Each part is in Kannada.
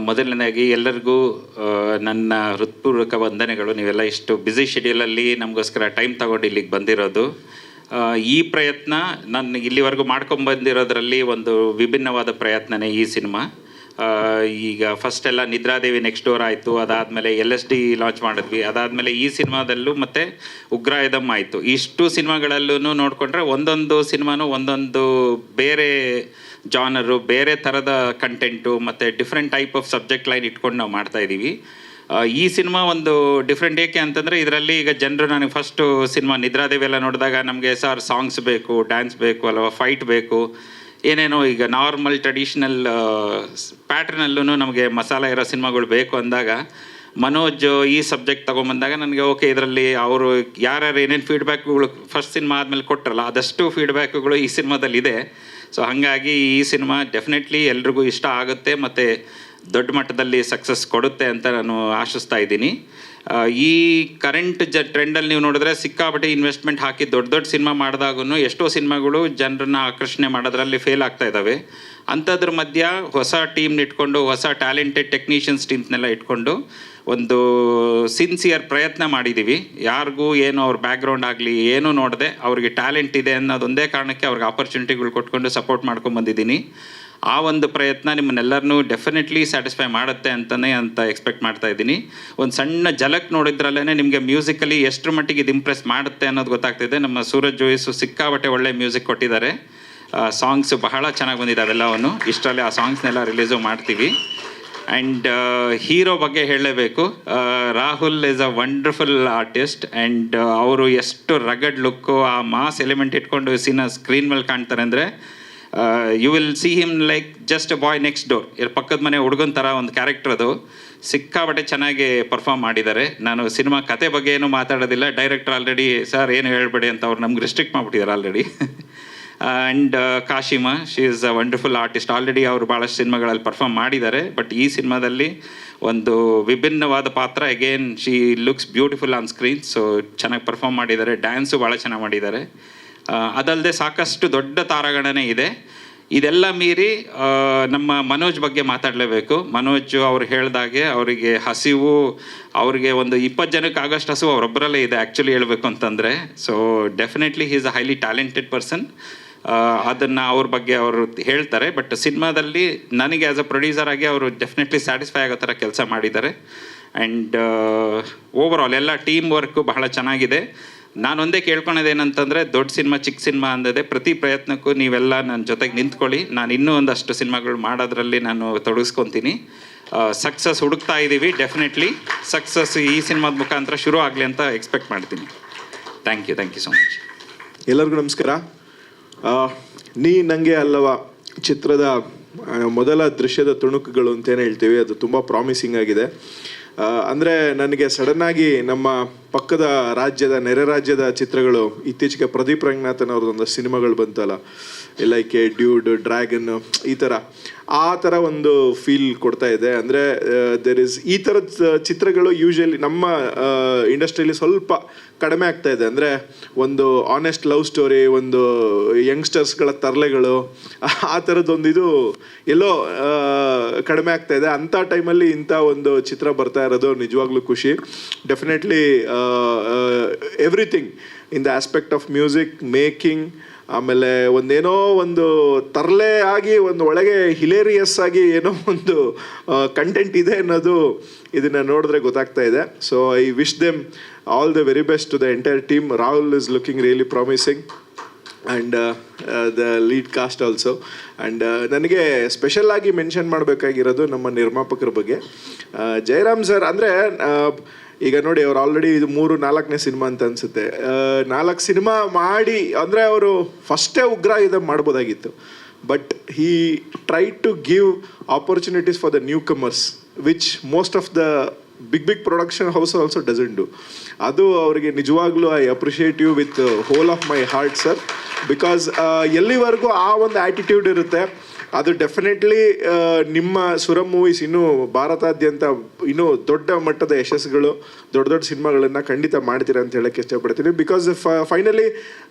ಮೊದಲನೇದಾಗಿ ಎಲ್ಲರಿಗೂ ನನ್ನ ಹೃತ್ಪೂರ್ವಕ ವಂದನೆಗಳು. ನೀವೆಲ್ಲ ಇಷ್ಟು ಬ್ಯುಸಿ ಶೆಡ್ಯೂಲಲ್ಲಿ ನಮಗೋಸ್ಕರ ಟೈಮ್ ತಗೊಂಡು ಇಲ್ಲಿಗೆ ಬಂದಿರೋದು. ಈ ಪ್ರಯತ್ನ ನಾನು ಇಲ್ಲಿವರೆಗೂ ಮಾಡ್ಕೊಂಬಂದಿರೋದ್ರಲ್ಲಿ ಒಂದು ವಿಭಿನ್ನವಾದ ಪ್ರಯತ್ನನೇ ಈ ಸಿನಿಮಾ. ಈಗ ಫಸ್ಟೆಲ್ಲ ನಿದ್ರಾದೇವಿ ನೆಕ್ಸ್ಟ್ ಡೋರ್ ಆಯಿತು, ಅದಾದಮೇಲೆ LSD ಲಾಂಚ್ ಮಾಡಿದ್ವಿ, ಅದಾದಮೇಲೆ ಈ ಸಿನಿಮಾದಲ್ಲೂ ಮತ್ತು ಉಗ್ರಾಯುಧಮ್ ಆಯಿತು. ಇಷ್ಟು ಸಿನಿಮಾಗಳಲ್ಲೂ ನೋಡಿಕೊಂಡ್ರೆ ಒಂದೊಂದು ಸಿನಿಮಾನು ಒಂದೊಂದು ಬೇರೆ ಜಾನರು, ಬೇರೆ ಥರದ ಕಂಟೆಂಟು ಮತ್ತು different type of subject line ಇಟ್ಕೊಂಡು ನಾವು ಮಾಡ್ತಾಯಿದ್ದೀವಿ. ಈ ಸಿನಿಮಾ ಒಂದು ಡಿಫ್ರೆಂಟ್ ಏಕೆ ಅಂತಂದರೆ ಇದರಲ್ಲಿ ಈಗ ಜನರು ನನಗೆ ಫಸ್ಟು ಸಿನಿಮಾ ನಿದ್ರಾದೇವಿ ಎಲ್ಲ ನೋಡಿದಾಗ ನಮಗೆ ಸಾಂಗ್ಸ್ ಬೇಕು, ಡ್ಯಾನ್ಸ್ ಬೇಕು ಅಲ್ವಾ, ಫೈಟ್ ಬೇಕು, ಏನೇನೋ ಈಗ ನಾರ್ಮಲ್ ಟ್ರೆಡಿಷ್ನಲ್ ಪ್ಯಾಟ್ರನಲ್ಲೂ ನಮಗೆ ಮಸಾಲ ಇರೋ ಸಿನಿಮಾಗಳು ಬೇಕು ಅಂದಾಗ ಮನೋಜ್ ಈ ಸಬ್ಜೆಕ್ಟ್ ತೊಗೊಂಬಂದಾಗ ನನಗೆ ಓಕೆ, ಇದರಲ್ಲಿ ಅವರು ಯಾರ್ಯಾರು ಏನೇನು ಫೀಡ್ಬ್ಯಾಕ್ಗಳು ಫಸ್ಟ್ ಸಿನಿಮಾ ಆದಮೇಲೆ ಕೊಟ್ಟರಲ್ಲ ಅದಷ್ಟು ಫೀಡ್ಬ್ಯಾಕ್ಗಳು ಈ ಸಿನಿಮಾದಲ್ಲಿದೆ. ಸೊ ಹಾಗಾಗಿ ಈ ಸಿನಿಮಾ ಡೆಫಿನೆಟ್ಲಿ ಎಲ್ರಿಗೂ ಇಷ್ಟ ಆಗುತ್ತೆ ಮತ್ತು ದೊಡ್ಡ ಮಟ್ಟದಲ್ಲಿ ಸಕ್ಸಸ್ ಕೊಡುತ್ತೆ ಅಂತ ನಾನು ಆಶಿಸ್ತಾ ಇದ್ದೀನಿ. ಈ ಕರೆಂಟ್ ಟ್ರೆಂಡಲ್ಲಿ ನೀವು ನೋಡಿದ್ರೆ ಸಿಕ್ಕಾಪಟ್ಟೆ ಇನ್ವೆಸ್ಟ್ಮೆಂಟ್ ಹಾಕಿ ದೊಡ್ಡ ದೊಡ್ಡ ಸಿನಿಮಾ ಮಾಡಿದಾಗೂ ಎಷ್ಟೋ ಸಿನಿಮಾಗಳು ಜನರನ್ನ ಆಕರ್ಷಣೆ ಮಾಡೋದ್ರಲ್ಲಿ ಫೇಲ್ ಆಗ್ತಾ ಇದ್ದಾವೆ. ಅಂಥದ್ರ ಮಧ್ಯ ಹೊಸ ಟೀಮ್ನ ಇಟ್ಕೊಂಡು, ಹೊಸ ಟ್ಯಾಲೆಂಟೆಡ್ ಟೆಕ್ನಿಷಿಯನ್ಸ್ ಟೀಮ್ಸ್ನೆಲ್ಲ ಇಟ್ಕೊಂಡು ಒಂದು ಸಿನ್ಸಿಯರ್ ಪ್ರಯತ್ನ ಮಾಡಿದ್ದೀವಿ. ಯಾರಿಗೂ ಏನು ಅವ್ರ ಬ್ಯಾಕ್ಗ್ರೌಂಡ್ ಆಗಲಿ ಏನೂ ನೋಡದೆ ಅವ್ರಿಗೆ ಟ್ಯಾಲೆಂಟ್ ಇದೆ ಅನ್ನೋದೊಂದೇ ಕಾರಣಕ್ಕೆ ಅವ್ರಿಗೆ ಆಪರ್ಚುನಿಟಿಗಳು ಕೊಟ್ಕೊಂಡು ಸಪೋರ್ಟ್ ಮಾಡ್ಕೊಂಬಂದಿದ್ದೀನಿ. ಆ ಒಂದು ಪ್ರಯತ್ನ ನಿಮ್ಮನ್ನೆಲ್ಲರನ್ನೂ ಡೆಫಿನೆಟ್ಲಿ ಸ್ಯಾಟಿಸ್ಫೈ ಮಾಡುತ್ತೆ ಅಂತ ಎಕ್ಸ್ಪೆಕ್ಟ್ ಮಾಡ್ತಾ ಇದ್ದೀನಿ. ಒಂದು ಸಣ್ಣ ಝಲಕ್ ನೋಡಿದ್ರಲ್ಲೇ ನಿಮಗೆ ಮ್ಯೂಸಿಕಲಿ ಎಷ್ಟರ ಮಟ್ಟಿಗೆ ಇದು ಇಂಪ್ರೆಸ್ ಮಾಡುತ್ತೆ ಅನ್ನೋದು ಗೊತ್ತಾಗ್ತಿದೆ. ನಮ್ಮ ಸೂರಜ್ ಜೋಯಿಸು ಸಿಕ್ಕಾಬಟ್ಟೆ ಒಳ್ಳೆ ಮ್ಯೂಸಿಕ್ ಕೊಟ್ಟಿದ್ದಾರೆ. ಸಾಂಗ್ಸ್ ಬಹಳ ಚೆನ್ನಾಗಿ ಬಂದಿದ್ದಾವೆ ಎಲ್ಲವನ್ನು. ಇಷ್ಟರಲ್ಲಿ ಆ ಸಾಂಗ್ಸ್ನೆಲ್ಲ ರಿಲೀಸು ಮಾಡ್ತೀವಿ. ಆ್ಯಂಡ್ ಹೀರೋ ಬಗ್ಗೆ ಹೇಳಲೇಬೇಕು. Rahul is a wonderful artist and ಅವರು ಎಷ್ಟು ರಗಡ್ ಲುಕ್ಕು, ಆ ಮಾಸ್ ಎಲಿಮೆಂಟ್ ಇಟ್ಕೊಂಡು ಸ್ಕ್ರೀನ್ ಮೇಲೆ ಕಾಣ್ತಾರೆ ಅಂದರೆ you will see him like just a boy next door. ಪಕ್ಕದ ಮನೆ ಹುಡುಗನ ಥರ ಒಂದು ಕ್ಯಾರೆಕ್ಟರ್ ಅದು. ಸಿಕ್ಕಾಬಟ್ಟೆ ಚೆನ್ನಾಗಿ ಪರ್ಫಾರ್ಮ್ ಮಾಡಿದ್ದಾರೆ. ನಾನು ಸಿನಿಮಾ ಕತೆ ಬಗ್ಗೆ ಏನೂ ಮಾತಾಡೋದಿಲ್ಲ. ಡೈರೆಕ್ಟರ್ ಆಲ್ರೆಡಿ ಸರ್ ಏನು ಹೇಳ್ಬೇಡಿ ಅಂತ ಅವ್ರು ನಮ್ಗೆ ರಿಸ್ಟ್ರಿಕ್ಟ್ ಮಾಡಿಬಿಟ್ಟಿದ್ದಾರೆ already. And Kashima, she is a wonderful artist. Already ಅವರು ಭಾಳಷ್ಟು ಸಿನಿಮಾಗಳಲ್ಲಿ ಪರ್ಫಾರ್ಮ್ ಮಾಡಿದ್ದಾರೆ. ಬಟ್ ಈ ಸಿನಿಮಾದಲ್ಲಿ ಒಂದು ವಿಭಿನ್ನವಾದ ಪಾತ್ರ. Again she looks beautiful on screen. So ಚೆನ್ನಾಗಿ ಪರ್ಫಾರ್ಮ್ ಮಾಡಿದ್ದಾರೆ. ಡ್ಯಾನ್ಸು ಭಾಳ ಚೆನ್ನಾಗಿ ಮಾಡಿದ್ದಾರೆ. ಅದಲ್ಲದೆ ಸಾಕಷ್ಟು ದೊಡ್ಡ ತಾರಾಗಣನೆ ಇದೆ. ಇದೆಲ್ಲ ಮೀರಿ ನಮ್ಮ ಮನೋಜ್ ಬಗ್ಗೆ ಮಾತಾಡಲೇಬೇಕು. ಮನೋಜ್ ಅವ್ರು ಹೇಳ್ದಾಗೆ ಅವರಿಗೆ ಹಸಿವು, ಅವರಿಗೆ ಒಂದು 20 ಜನಕ್ಕೆ ಆಗೋಷ್ಟು ಹಸಿವು ಅವರೊಬ್ಬರಲ್ಲೇ ಇದೆ ಆ್ಯಕ್ಚುಲಿ ಹೇಳಬೇಕು ಅಂತಂದರೆ. So definitely he is a highly talented person. ಅದನ್ನು ಅವ್ರ ಬಗ್ಗೆ ಅವರು ಹೇಳ್ತಾರೆ. ಬಟ್ ಸಿನಿಮಾದಲ್ಲಿ ನನಗೆ ಆ್ಯಸ್ ಅ ಪ್ರೊಡ್ಯೂಸರ್ ಆಗಿ ಅವರು ಡೆಫಿನೆಟ್ಲಿ ಸ್ಯಾಟಿಸ್ಫೈ ಆಗೋ ಥರ ಕೆಲಸ ಮಾಡಿದ್ದಾರೆ. ಆ್ಯಂಡ್ ಓವರಾಲ್ ಎಲ್ಲ ಟೀಮ್ ವರ್ಕು ಬಹಳ ಚೆನ್ನಾಗಿದೆ. ನಾನೊಂದೇ ಕೇಳ್ಕೊಳೋದೇನಂತಂದರೆ, ದೊಡ್ಡ ಸಿನಿಮಾ ಚಿಕ್ಕ ಸಿನಿಮಾ ಅಂದದೆ ಪ್ರತಿ ಪ್ರಯತ್ನಕ್ಕೂ ನೀವೆಲ್ಲ ನನ್ನ ಜೊತೆಗೆ ನಿಂತ್ಕೊಳ್ಳಿ. ನಾನು ಇನ್ನೂ ಒಂದಷ್ಟು ಸಿನಿಮಾಗಳು ಮಾಡೋದ್ರಲ್ಲಿ ನಾನು ತೊಡಗಿಸ್ಕೊತೀನಿ. ಸಕ್ಸಸ್ ಹುಡುಕ್ತಾ ಇದ್ದೀವಿ. ಡೆಫಿನೆಟ್ಲಿ ಸಕ್ಸಸ್ ಈ ಸಿನಿಮಾದ ಮುಖಾಂತರ ಶುರು ಆಗಲಿ ಅಂತ ಎಕ್ಸ್ಪೆಕ್ಟ್ ಮಾಡ್ತೀನಿ. Thank you so much. ಎಲ್ಲರಿಗೂ ನಮಸ್ಕಾರ. ನೀ ನನಗೆ ಅಲ್ಲವಾ ಚಿತ್ರದ ಮೊದಲ ದೃಶ್ಯದ ತುಣುಕುಗಳು ಅಂತೇನು ಹೇಳ್ತೀವಿ, ಅದು ತುಂಬ ಪ್ರಾಮಿಸಿಂಗ್ ಆಗಿದೆ. ಅಂದರೆ ನನಗೆ ಸಡನ್ನಾಗಿ ನಮ್ಮ ಪಕ್ಕದ ರಾಜ್ಯದ, ನೆರೆ ರಾಜ್ಯದ ಚಿತ್ರಗಳು, ಇತ್ತೀಚೆಗೆ ಪ್ರದೀಪ್ ರಂಗನಾಥನ್ ಅವ್ರದ್ದೊಂದು ಸಿನಿಮಾಗಳು ಬಂತಲ್ಲ, ಲೈಕ್ ಡ್ಯೂಡ್, ಡ್ರ್ಯಾಗನ್, ಆ ಥರ ಒಂದು ಫೀಲ್ ಕೊಡ್ತಾ ಇದೆ. ಅಂದರೆ ಈ ಥರದ ಚಿತ್ರಗಳು ಯೂಶಲಿ ನಮ್ಮ ಇಂಡಸ್ಟ್ರಿಯಲ್ಲಿ ಸ್ವಲ್ಪ ಕಡಿಮೆ ಆಗ್ತಾ ಇದೆ. ಅಂದರೆ ಒಂದು ಆನೆಸ್ಟ್ ಲವ್ ಸ್ಟೋರಿ, ಒಂದು ಯಂಗ್ಸ್ಟರ್ಸ್ಗಳ ತರಲೆಗಳು, ಆ ಥರದ್ದೊಂದು ಇದು ಎಲ್ಲೋ ಕಡಿಮೆ ಆಗ್ತಾ ಇದೆ. ಅಂಥ ಟೈಮಲ್ಲಿ ಇಂಥ ಒಂದು ಚಿತ್ರ ಬರ್ತಾ ಇರೋದು ನಿಜವಾಗ್ಲೂ ಖುಷಿ. Definitely everything in the aspect of music making, ಆಮೇಲೆ ಒಂದೇನೋ ಒಂದು ತರಲೆ ಆಗಿ ಒಂದು ಒಳಗೆ ಹಿಲೇರಿಯಸ್ ಆಗಿ ಏನೋ ಒಂದು ಕಂಟೆಂಟ್ ಇದೆ ಅನ್ನೋದು ಇದನ್ನು ನೋಡಿದ್ರೆ ಗೊತ್ತಾಗ್ತಾ ಇದೆ. So I wish them all the very best to the entire team. Rahul is looking really promising and the lead cast also. And ನನಗೆ ಸ್ಪೆಷಲ್ ಆಗಿ ಮೆನ್ಷನ್ ಮಾಡಬೇಕಾಗಿರೋದು ನಮ್ಮ ನಿರ್ಮಾಪಕರ ಬಗ್ಗೆ. ಜಯರಾಮ್ ಸರ್ ಅಂದರೆ ಈಗ ನೋಡಿ, ಅವ್ರು ಆಲ್ರೆಡಿ ಇದು 3-4ನೇ ಸಿನಿಮಾ ಅಂತ ಅನಿಸುತ್ತೆ. 4 ಸಿನಿಮಾ ಮಾಡಿ ಅಂದರೆ ಅವರು ಫಸ್ಟೇ ಉಗ್ರಾಯುಧಮ್ ಮಾಡ್ಬೋದಾಗಿತ್ತು. But he try to give opportunities for the newcomers, which most of the big production house also doesn't do. ಅದು ಅವರಿಗೆ ನಿಜವಾಗ್ಲೂ I appreciate you with whole of my heart sir. Because ಎಲ್ಲಿವರೆಗೂ ಆ ಒಂದು ಆ್ಯಟಿಟ್ಯೂಡ್ ಇರುತ್ತೆ, ಅದು ಡೆಫಿನೆಟ್ಲಿ ನಿಮ್ಮ ಸುರಂ ಮೂವೀಸ್ ಇನ್ನೂ ಭಾರತಾದ್ಯಂತ ಇನ್ನೂ ದೊಡ್ಡ ಮಟ್ಟದ ಯಶಸ್ಸುಗಳು, ದೊಡ್ಡ ಸಿನಿಮಾಗಳನ್ನು ಖಂಡಿತ ಮಾಡ್ತೀರಾ ಅಂತ ಹೇಳಕ್ಕೆ ಇಷ್ಟಪಡ್ತೀನಿ. ಬಿಕಾಸ್ ಫೈನಲಿ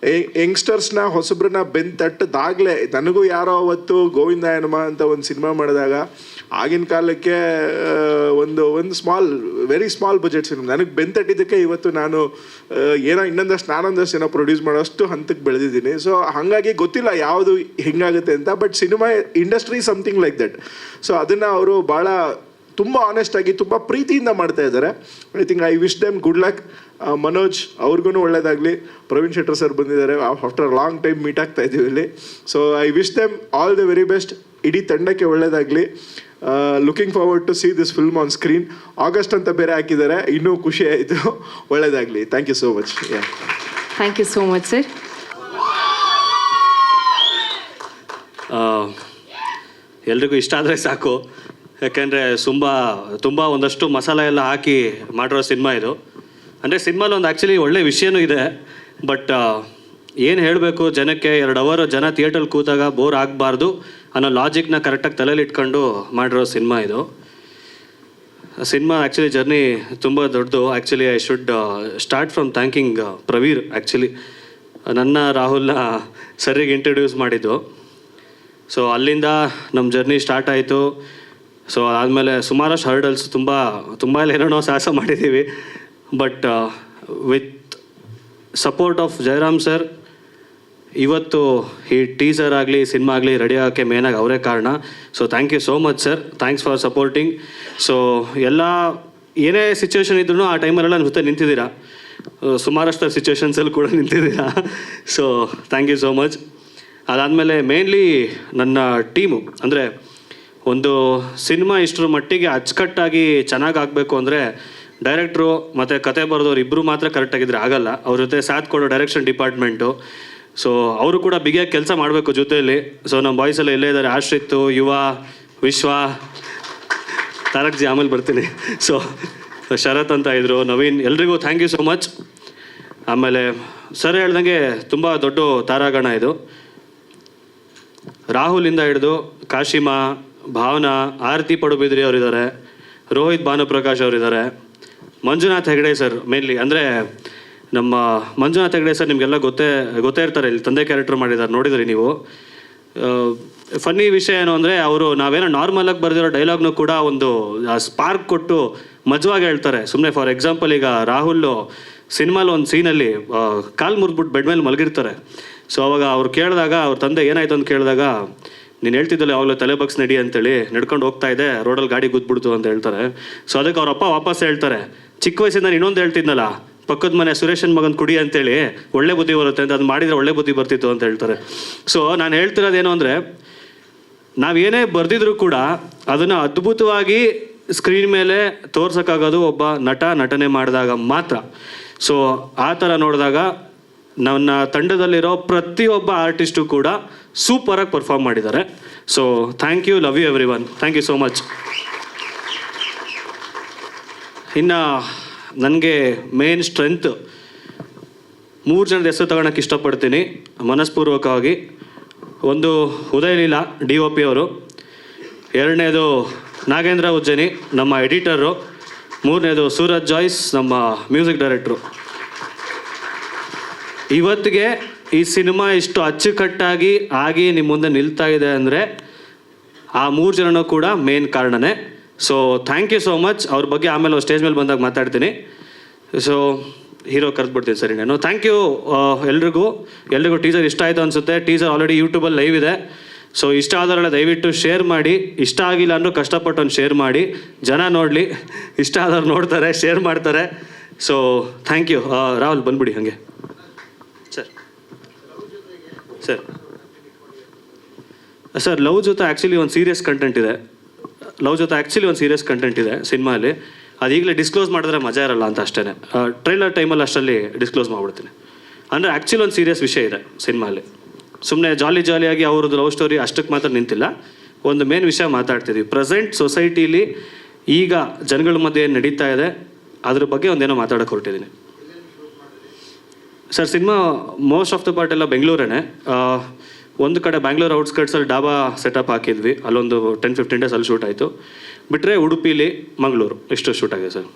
ಯಂಗ್ಸ್ಟರ್ಸ್ನ, ಹೊಸಬ್ರನ್ನ ಬೆನ್ ತಟ್ಟದಾಗಲೇ, ನನಗೂ ಯಾರೋ ಅವತ್ತು ಗೋವಿಂದಾಯನಮ ಅಂತ ಒಂದು ಸಿನಿಮಾ ಮಾಡಿದಾಗ ಆಗಿನ ಕಾಲಕ್ಕೆ ಒಂದು ವೆರಿ ಸ್ಮಾಲ್ ಬಜೆಟ್ ಸಿನಿಮಾ ನನಗೆ ಬೆಂತಟ್ಟಿದ್ದಕ್ಕೆ ಇವತ್ತು ನಾನು ನಾನೊಂದಷ್ಟು ಏನೋ ಪ್ರೊಡ್ಯೂಸ್ ಮಾಡೋಷ್ಟು ಹಂತಕ್ಕೆ ಬೆಳೆದಿದ್ದೀನಿ. ಸೊ ಹಾಗಾಗಿ ಗೊತ್ತಿಲ್ಲ ಯಾವುದು ಹೆಂಗಾಗುತ್ತೆ ಅಂತ, but cinema industry something like that. So ಅದನ್ನು ಅವರು ಭಾಳ ತುಂಬ ಆನೆಸ್ಟಾಗಿ ತುಂಬ ಪ್ರೀತಿಯಿಂದ ಮಾಡ್ತಾ ಇದ್ದಾರೆ. I wish them good luck. Manoj ಅವ್ರಿಗೂ ಒಳ್ಳೇದಾಗಲಿ. ಪ್ರವೀಣ್ ಶೆಟ್ಟರ್ ಸರ್ ಬಂದಿದ್ದಾರೆ, ಆಫ್ಟರ್ ಲಾಂಗ್ ಟೈಮ್ ಮೀಟ್ ಆಗ್ತಾ ಇದ್ದೀವಿ ಇಲ್ಲಿ. So I wish them all the very best. ಇಡೀ ತಂಡಕ್ಕೆ ಒಳ್ಳೇದಾಗಲಿ. Looking forward to see this film on screen. August ಅಂತ ಬೇರೆ ಹಾಕಿದ್ದಾರೆ, ಇನ್ನೂ ಖುಷಿ ಆಯಿತು. ಒಳ್ಳೇದಾಗಲಿ. Thank you so much. Thank you so much sir. ಎಲ್ರಿಗೂ ಇಷ್ಟ ಆದರೆ ಸಾಕು, ಯಾಕೆಂದರೆ ತುಂಬ ಒಂದಷ್ಟು ಮಸಾಲೆ ಎಲ್ಲ ಹಾಕಿ ಮಾಡಿರೋ ಸಿನಿಮಾ ಇದು. ಅಂದರೆ ಸಿನಿಮಾಲಿ ಒಂದು ಆ್ಯಕ್ಚುಲಿ ಒಳ್ಳೆ ವಿಷಯನೂ ಇದೆ, ಬಟ್ ಏನು ಹೇಳಬೇಕು ಜನಕ್ಕೆ, 2 ಅವರ್ ಜನ ಥಿಯೇಟ್ರಲ್ಲಿ ಕೂತಾಗ ಬೋರ್ ಆಗಬಾರ್ದು ಅನ್ನೋ ಲಾಜಿಕ್ನ ಕರೆಕ್ಟಾಗಿ ತಲೆಯಲ್ಲಿ ಇಟ್ಕೊಂಡು ಮಾಡಿರೋ ಸಿನಿಮಾ ಇದು. ಸಿನಿಮಾ ಆ್ಯಕ್ಚುಲಿ ಜರ್ನಿ ತುಂಬ ದೊಡ್ಡದು. Actually I should start from thanking Pravir. Actually ನನ್ನ ರಾಹುಲ್ನ ಸರಿಗೆ ಇಂಟ್ರಡ್ಯೂಸ್ ಮಾಡಿದ್ದು. ಸೊ ಅಲ್ಲಿಂದ ನಮ್ಮ ಜರ್ನಿ ಸ್ಟಾರ್ಟ್ ಆಯಿತು. ಸೊ ಆದಮೇಲೆ ಸುಮಾರಷ್ಟು ಹರ್ಡಲ್ಸ್ ತುಂಬ ಏನೇನೋ ಸಾಹಸ ಮಾಡಿದ್ದೀವಿ. But with support of Jayaram sir ಇವತ್ತು ಈ ಟೀಸರ್ ಆಗಲಿ ಸಿನಿಮಾ ಆಗಲಿ ರೆಡಿ ಆಗೋಕ್ಕೆ ಮೇನಾಗಿ ಅವರೇ ಕಾರಣ. So thank you so much sir. Thanks for supporting. So ಏನೇ ಸಿಚುವೇಶನ್ ಇದ್ರೂ ಆ ಟೈಮಲ್ಲೆಲ್ಲ ನನ್ನ ಜೊತೆ ನಿಂತಿದ್ದೀರಾ. ಸುಮಾರಷ್ಟು ಸಿಚುವೇಶನ್ಸಲ್ಲಿ ಕೂಡ ನಿಂತಿದ್ದೀರಾ. So thank you so much. ಅದಾದಮೇಲೆ ಮೇನ್ಲಿ ನನ್ನ ಟೀಮು, ಅಂದರೆ ಒಂದು ಸಿನಿಮಾ ಇಷ್ಟರ ಮಟ್ಟಿಗೆ ಅಚ್ಚುಕಟ್ಟಾಗಿ ಚೆನ್ನಾಗಿ ಆಗಬೇಕು ಅಂದರೆ ಡೈರೆಕ್ಟ್ರು ಮತ್ತು ಕತೆ ಬರೆದವ್ರು ಇಬ್ಬರು ಮಾತ್ರ ಕರೆಕ್ಟಾಗಿದ್ದರೆ ಆಗಲ್ಲ. ಅವ್ರ ಜೊತೆ ಸಾಥ್ ಕೊಡೋ ಡೈರೆಕ್ಷನ್ ಡಿಪಾರ್ಟ್ಮೆಂಟು. ಸೊ ಅವರು ಕೂಡ ಬಿಗಿಯಾಗಿ ಕೆಲಸ ಮಾಡಬೇಕು ಜೊತೆಯಲ್ಲಿ. ಸೊ ನಮ್ಮ ಬಾಯ್ಸ್ ಎಲ್ಲ ಇಲ್ಲೇ ಇದ್ದಾರೆ, ಆಶ್ರಿತ್ತು, ಯುವ, ವಿಶ್ವ, ತಾರಕ್ ಜಿ, ಆಮೇಲೆ ಬರ್ತೀನಿ. ಸೊ ಶರತ್ ಅಂತ ಇದ್ದರು, ನವೀನ್, ಎಲ್ರಿಗೂ ಥ್ಯಾಂಕ್ ಯು ಸೋ ಮಚ್. ಆಮೇಲೆ ಸರ್ ಹೇಳ್ದಂಗೆ ತುಂಬ ದೊಡ್ಡ ತಾರಾಗಣ ಇದು. ರಾಹುಲಿಂದ ಹಿಡಿದು ಕಾಶಿಮಾ, ಭಾವನಾ, ಆರತಿ ಪಡುಬಿದ್ರಿ ಅವರಿದ್ದಾರೆ, ರೋಹಿತ್ ಭಾನುಪ್ರಕಾಶ್ ಅವರಿದ್ದಾರೆ, ಮಂಜುನಾಥ್ ಹೆಗಡೆ ಸರ್ ಮೇನ್ಲಿ. ಅಂದರೆ ನಮ್ಮ ಮಂಜುನಾಥ್ ಹೆಗಡೆ ಸರ್ ನಿಮಗೆಲ್ಲ ಗೊತ್ತೇ ಇರ್ತಾರೆ, ಇಲ್ಲಿ ತಂದೆ ಕ್ಯಾರೆಕ್ಟರ್ ಮಾಡಿದ್ದಾರೆ, ನೋಡಿದ್ರಿ ನೀವು. ಫನ್ನಿ ವಿಷಯ ಏನು ಅಂದರೆ ಅವರು ನಾವೇನೋ ನಾರ್ಮಲಾಗಿ ಬರೆದಿರೋ ಡೈಲಾಗ್ನೂ ಕೂಡ ಒಂದು ಸ್ಪಾರ್ಕ್ ಕೊಟ್ಟು ಮಜವಾಗಿ ಹೇಳ್ತಾರೆ. ಸುಮ್ಮನೆ ಫಾರ್ ಎಕ್ಸಾಂಪಲ್, ಈಗ ರಾಹುಲ್ ಸಿನಿಮಾಲಿ ಒಂದು ಸೀನಲ್ಲಿ ಕಾಲು ಮುರಿದ್ಬಿಟ್ಟು ಬೆಡ್ ಮೇಲೆ ಮಲಗಿರ್ತಾರೆ. ಸೊ ಅವಾಗ ಅವ್ರು ಕೇಳಿದಾಗ, ಅವ್ರ ತಂದೆ ಏನಾಯ್ತು ಅಂತ ಕೇಳಿದಾಗ, ನೀನು ಹೇಳ್ತಿದ್ದಲ್ಲ ಯಾವಾಗಲೂ ತಲೆ ಬಗ್ಸ್ ನಡಿ ಅಂತೇಳಿ, ನಡ್ಕೊಂಡು ಹೋಗ್ತಾ ಇದೆ, ರೋಡಲ್ಲಿ ಗಾಡಿ ಗುದ್ಬಿಡ್ತು ಅಂತ ಹೇಳ್ತಾರೆ. ಸೊ ಅದಕ್ಕೆ ಅವ್ರ ಅಪ್ಪ ವಾಪಸ್ ಹೇಳ್ತಾರೆ, ಚಿಕ್ಕ ವಯಸ್ಸಿಂದ ನಾನು ಇನ್ನೊಂದು ಹೇಳ್ತಿದ್ನಲ್ಲ, ಪಕ್ಕದ ಮನೆ ಸುರೇಶನ್ ಮಗನ ಕುಡಿ ಅಂತೇಳಿ, ಒಳ್ಳೆ ಬುದ್ಧಿ ಬರುತ್ತೆ ಅಂತ, ಅದು ಮಾಡಿದರೆ ಒಳ್ಳೆ ಬುದ್ಧಿ ಬರ್ತಿತ್ತು ಅಂತ ಹೇಳ್ತಾರೆ. ಸೊ ನಾನು ಹೇಳ್ತಿರೋದೇನು ಅಂದರೆ, ನಾವೇನೇ ಬರೆದಿದ್ರು ಕೂಡ ಅದನ್ನು ಅದ್ಭುತವಾಗಿ ಸ್ಕ್ರೀನ್ ಮೇಲೆ ತೋರ್ಸೋಕ್ಕಾಗೋದು ಒಬ್ಬ ನಟನೆ ಮಾಡಿದಾಗ ಮಾತ್ರ. ಸೊ ಆ ಥರ ನೋಡಿದಾಗ ನನ್ನ ತಂಡದಲ್ಲಿರೋ ಪ್ರತಿಯೊಬ್ಬ ಆರ್ಟಿಸ್ಟು ಕೂಡ ಸೂಪರಾಗಿ ಪರ್ಫಾರ್ಮ್ ಮಾಡಿದ್ದಾರೆ. So thank you, love you everyone, thank you so much. ಇನ್ನು ನನಗೆ ಮೇನ್ ಸ್ಟ್ರೆಂತ್ 3 ಜನದ ಹೆಸರು ತಗೊಳಕ್ಕೆ ಇಷ್ಟಪಡ್ತೀನಿ ಮನಸ್ಪೂರ್ವಕವಾಗಿ. ಒಂದು ಉದಯ ಲೀಲಾ DOP ಅವರು, 2ನೇದು ನಾಗೇಂದ್ರ ಉಜ್ಜನಿ ನಮ್ಮ ಎಡಿಟರು, 3ನೇದು ಸೂರಜ್ ಜಾಯ್ಸ್ ನಮ್ಮ ಮ್ಯೂಸಿಕ್ ಡೈರೆಕ್ಟ್ರು. ಇವತ್ತಿಗೆ ಈ ಸಿನಿಮಾ ಇಷ್ಟು ಅಚ್ಚುಕಟ್ಟಾಗಿ ಆಗಿ ನಿಮ್ಮ ಮುಂದೆ ನಿಲ್ತಾ ಇದೆ ಅಂದರೆ ಆ 3 ಜನನೂ ಕೂಡ ಮೇನ್ ಕಾರಣನೇ. So thank you so much. ಅವ್ರ ಬಗ್ಗೆ ಆಮೇಲೆ ಸ್ಟೇಜ್ ಮೇಲೆ ಬಂದಾಗ ಮಾತಾಡ್ತೀನಿ. ಸೊ ಹೀರೋ ಕರೆದ್ಬಿಡ್ತೀನಿ ಸರಿ ನಾನು. ಥ್ಯಾಂಕ್ ಯು ಎಲ್ರಿಗೂ ಟೀಸರ್ ಇಷ್ಟ ಆಯಿತು ಅನಿಸುತ್ತೆ. ಟೀಸರ್ ಆಲ್ರೆಡಿ ಯೂಟ್ಯೂಬಲ್ಲಿ ಲೈವ್ ಇದೆ. ಸೊ ಇಷ್ಟ ಆದವರೆಲ್ಲ ದಯವಿಟ್ಟು ಶೇರ್ ಮಾಡಿ. ಇಷ್ಟ ಆಗಿಲ್ಲ ಅಂದರೂ ಕಷ್ಟಪಟ್ಟು ಒಂದು ಶೇರ್ ಮಾಡಿ, ಜನ ನೋಡಲಿ. ಇಷ್ಟ ಆದವ್ರು ನೋಡ್ತಾರೆ, ಶೇರ್ ಮಾಡ್ತಾರೆ. So thank you. ರಾಹುಲ್ ಬಂದ್ಬಿಡಿ ಹಾಗೆ ಸರ್. ಲವ್ ಜೊತೆ ಆ್ಯಕ್ಚುಲಿ ಒಂದು ಸೀರಿಯಸ್ ಕಂಟೆಂಟ್ ಇದೆ ಸಿನಿಮಾಲಿ. ಅದು ಈಗಲೇ ಡಿಸ್ಕ್ಲೋಸ್ ಮಾಡಿದ್ರೆ ಮಜಾ ಇರಲ್ಲ ಅಂತ ಅಷ್ಟೇ. ಟ್ರೈಲರ್ ಟೈಮಲ್ಲಿ ಅಷ್ಟರಲ್ಲಿ ಡಿಸ್ಕ್ಲೋಸ್ ಮಾಡಿಬಿಡ್ತೀನಿ. ಅಂದರೆ ಆ್ಯಕ್ಚುಲಿ ಒಂದು ಸೀರಿಯಸ್ ವಿಷಯ ಇದೆ ಸಿನಿಮಾಲಿ. ಸುಮ್ಮನೆ ಜಾಲಿಯಾಗಿ ಅವ್ರದ್ದು ಲವ್ ಸ್ಟೋರಿ ಅಷ್ಟಕ್ಕೆ ಮಾತ್ರ ನಿಂತಿಲ್ಲ. ಒಂದು ಮೇನ್ ವಿಷಯ ಮಾತಾಡ್ತಿದ್ವಿ. ಪ್ರೆಸೆಂಟ್ ಸೊಸೈಟಿಲಿ ಈಗ ಜನಗಳ ಮಧ್ಯೆ ಏನು ನಡೀತಾ ಇದೆ ಅದ್ರ ಬಗ್ಗೆ ಒಂದೇನೋ ಮಾತಾಡೋಕೆ ಹೊರಟಿದ್ದೀನಿ ಸರ್. ಸಿನಿಮಾ ಮೋಸ್ಟ್ ಆಫ್ ದ ಪಾರ್ಟ್ ಎಲ್ಲ ಬೆಂಗಳೂರೇ. ಒಂದು ಕಡೆ ಬ್ಯಾಂಗ್ಳೂರ್ ಔಟ್ಸ್ಕರ್ಟ್ಸಲ್ಲಿ ಡಾಬಾ ಸೆಟಪ್ ಹಾಕಿದ್ವಿ, ಅಲ್ಲೊಂದು 10-15 ಡೇಸ್ ಅಲ್ಲಿ ಶೂಟ್ ಆಯಿತು. ಬಿಟ್ಟರೆ ಉಡುಪಿಲಿ, ಮಂಗಳೂರು ಇಷ್ಟು ಶೂಟ್ ಆಗಿದೆ ಸರ್.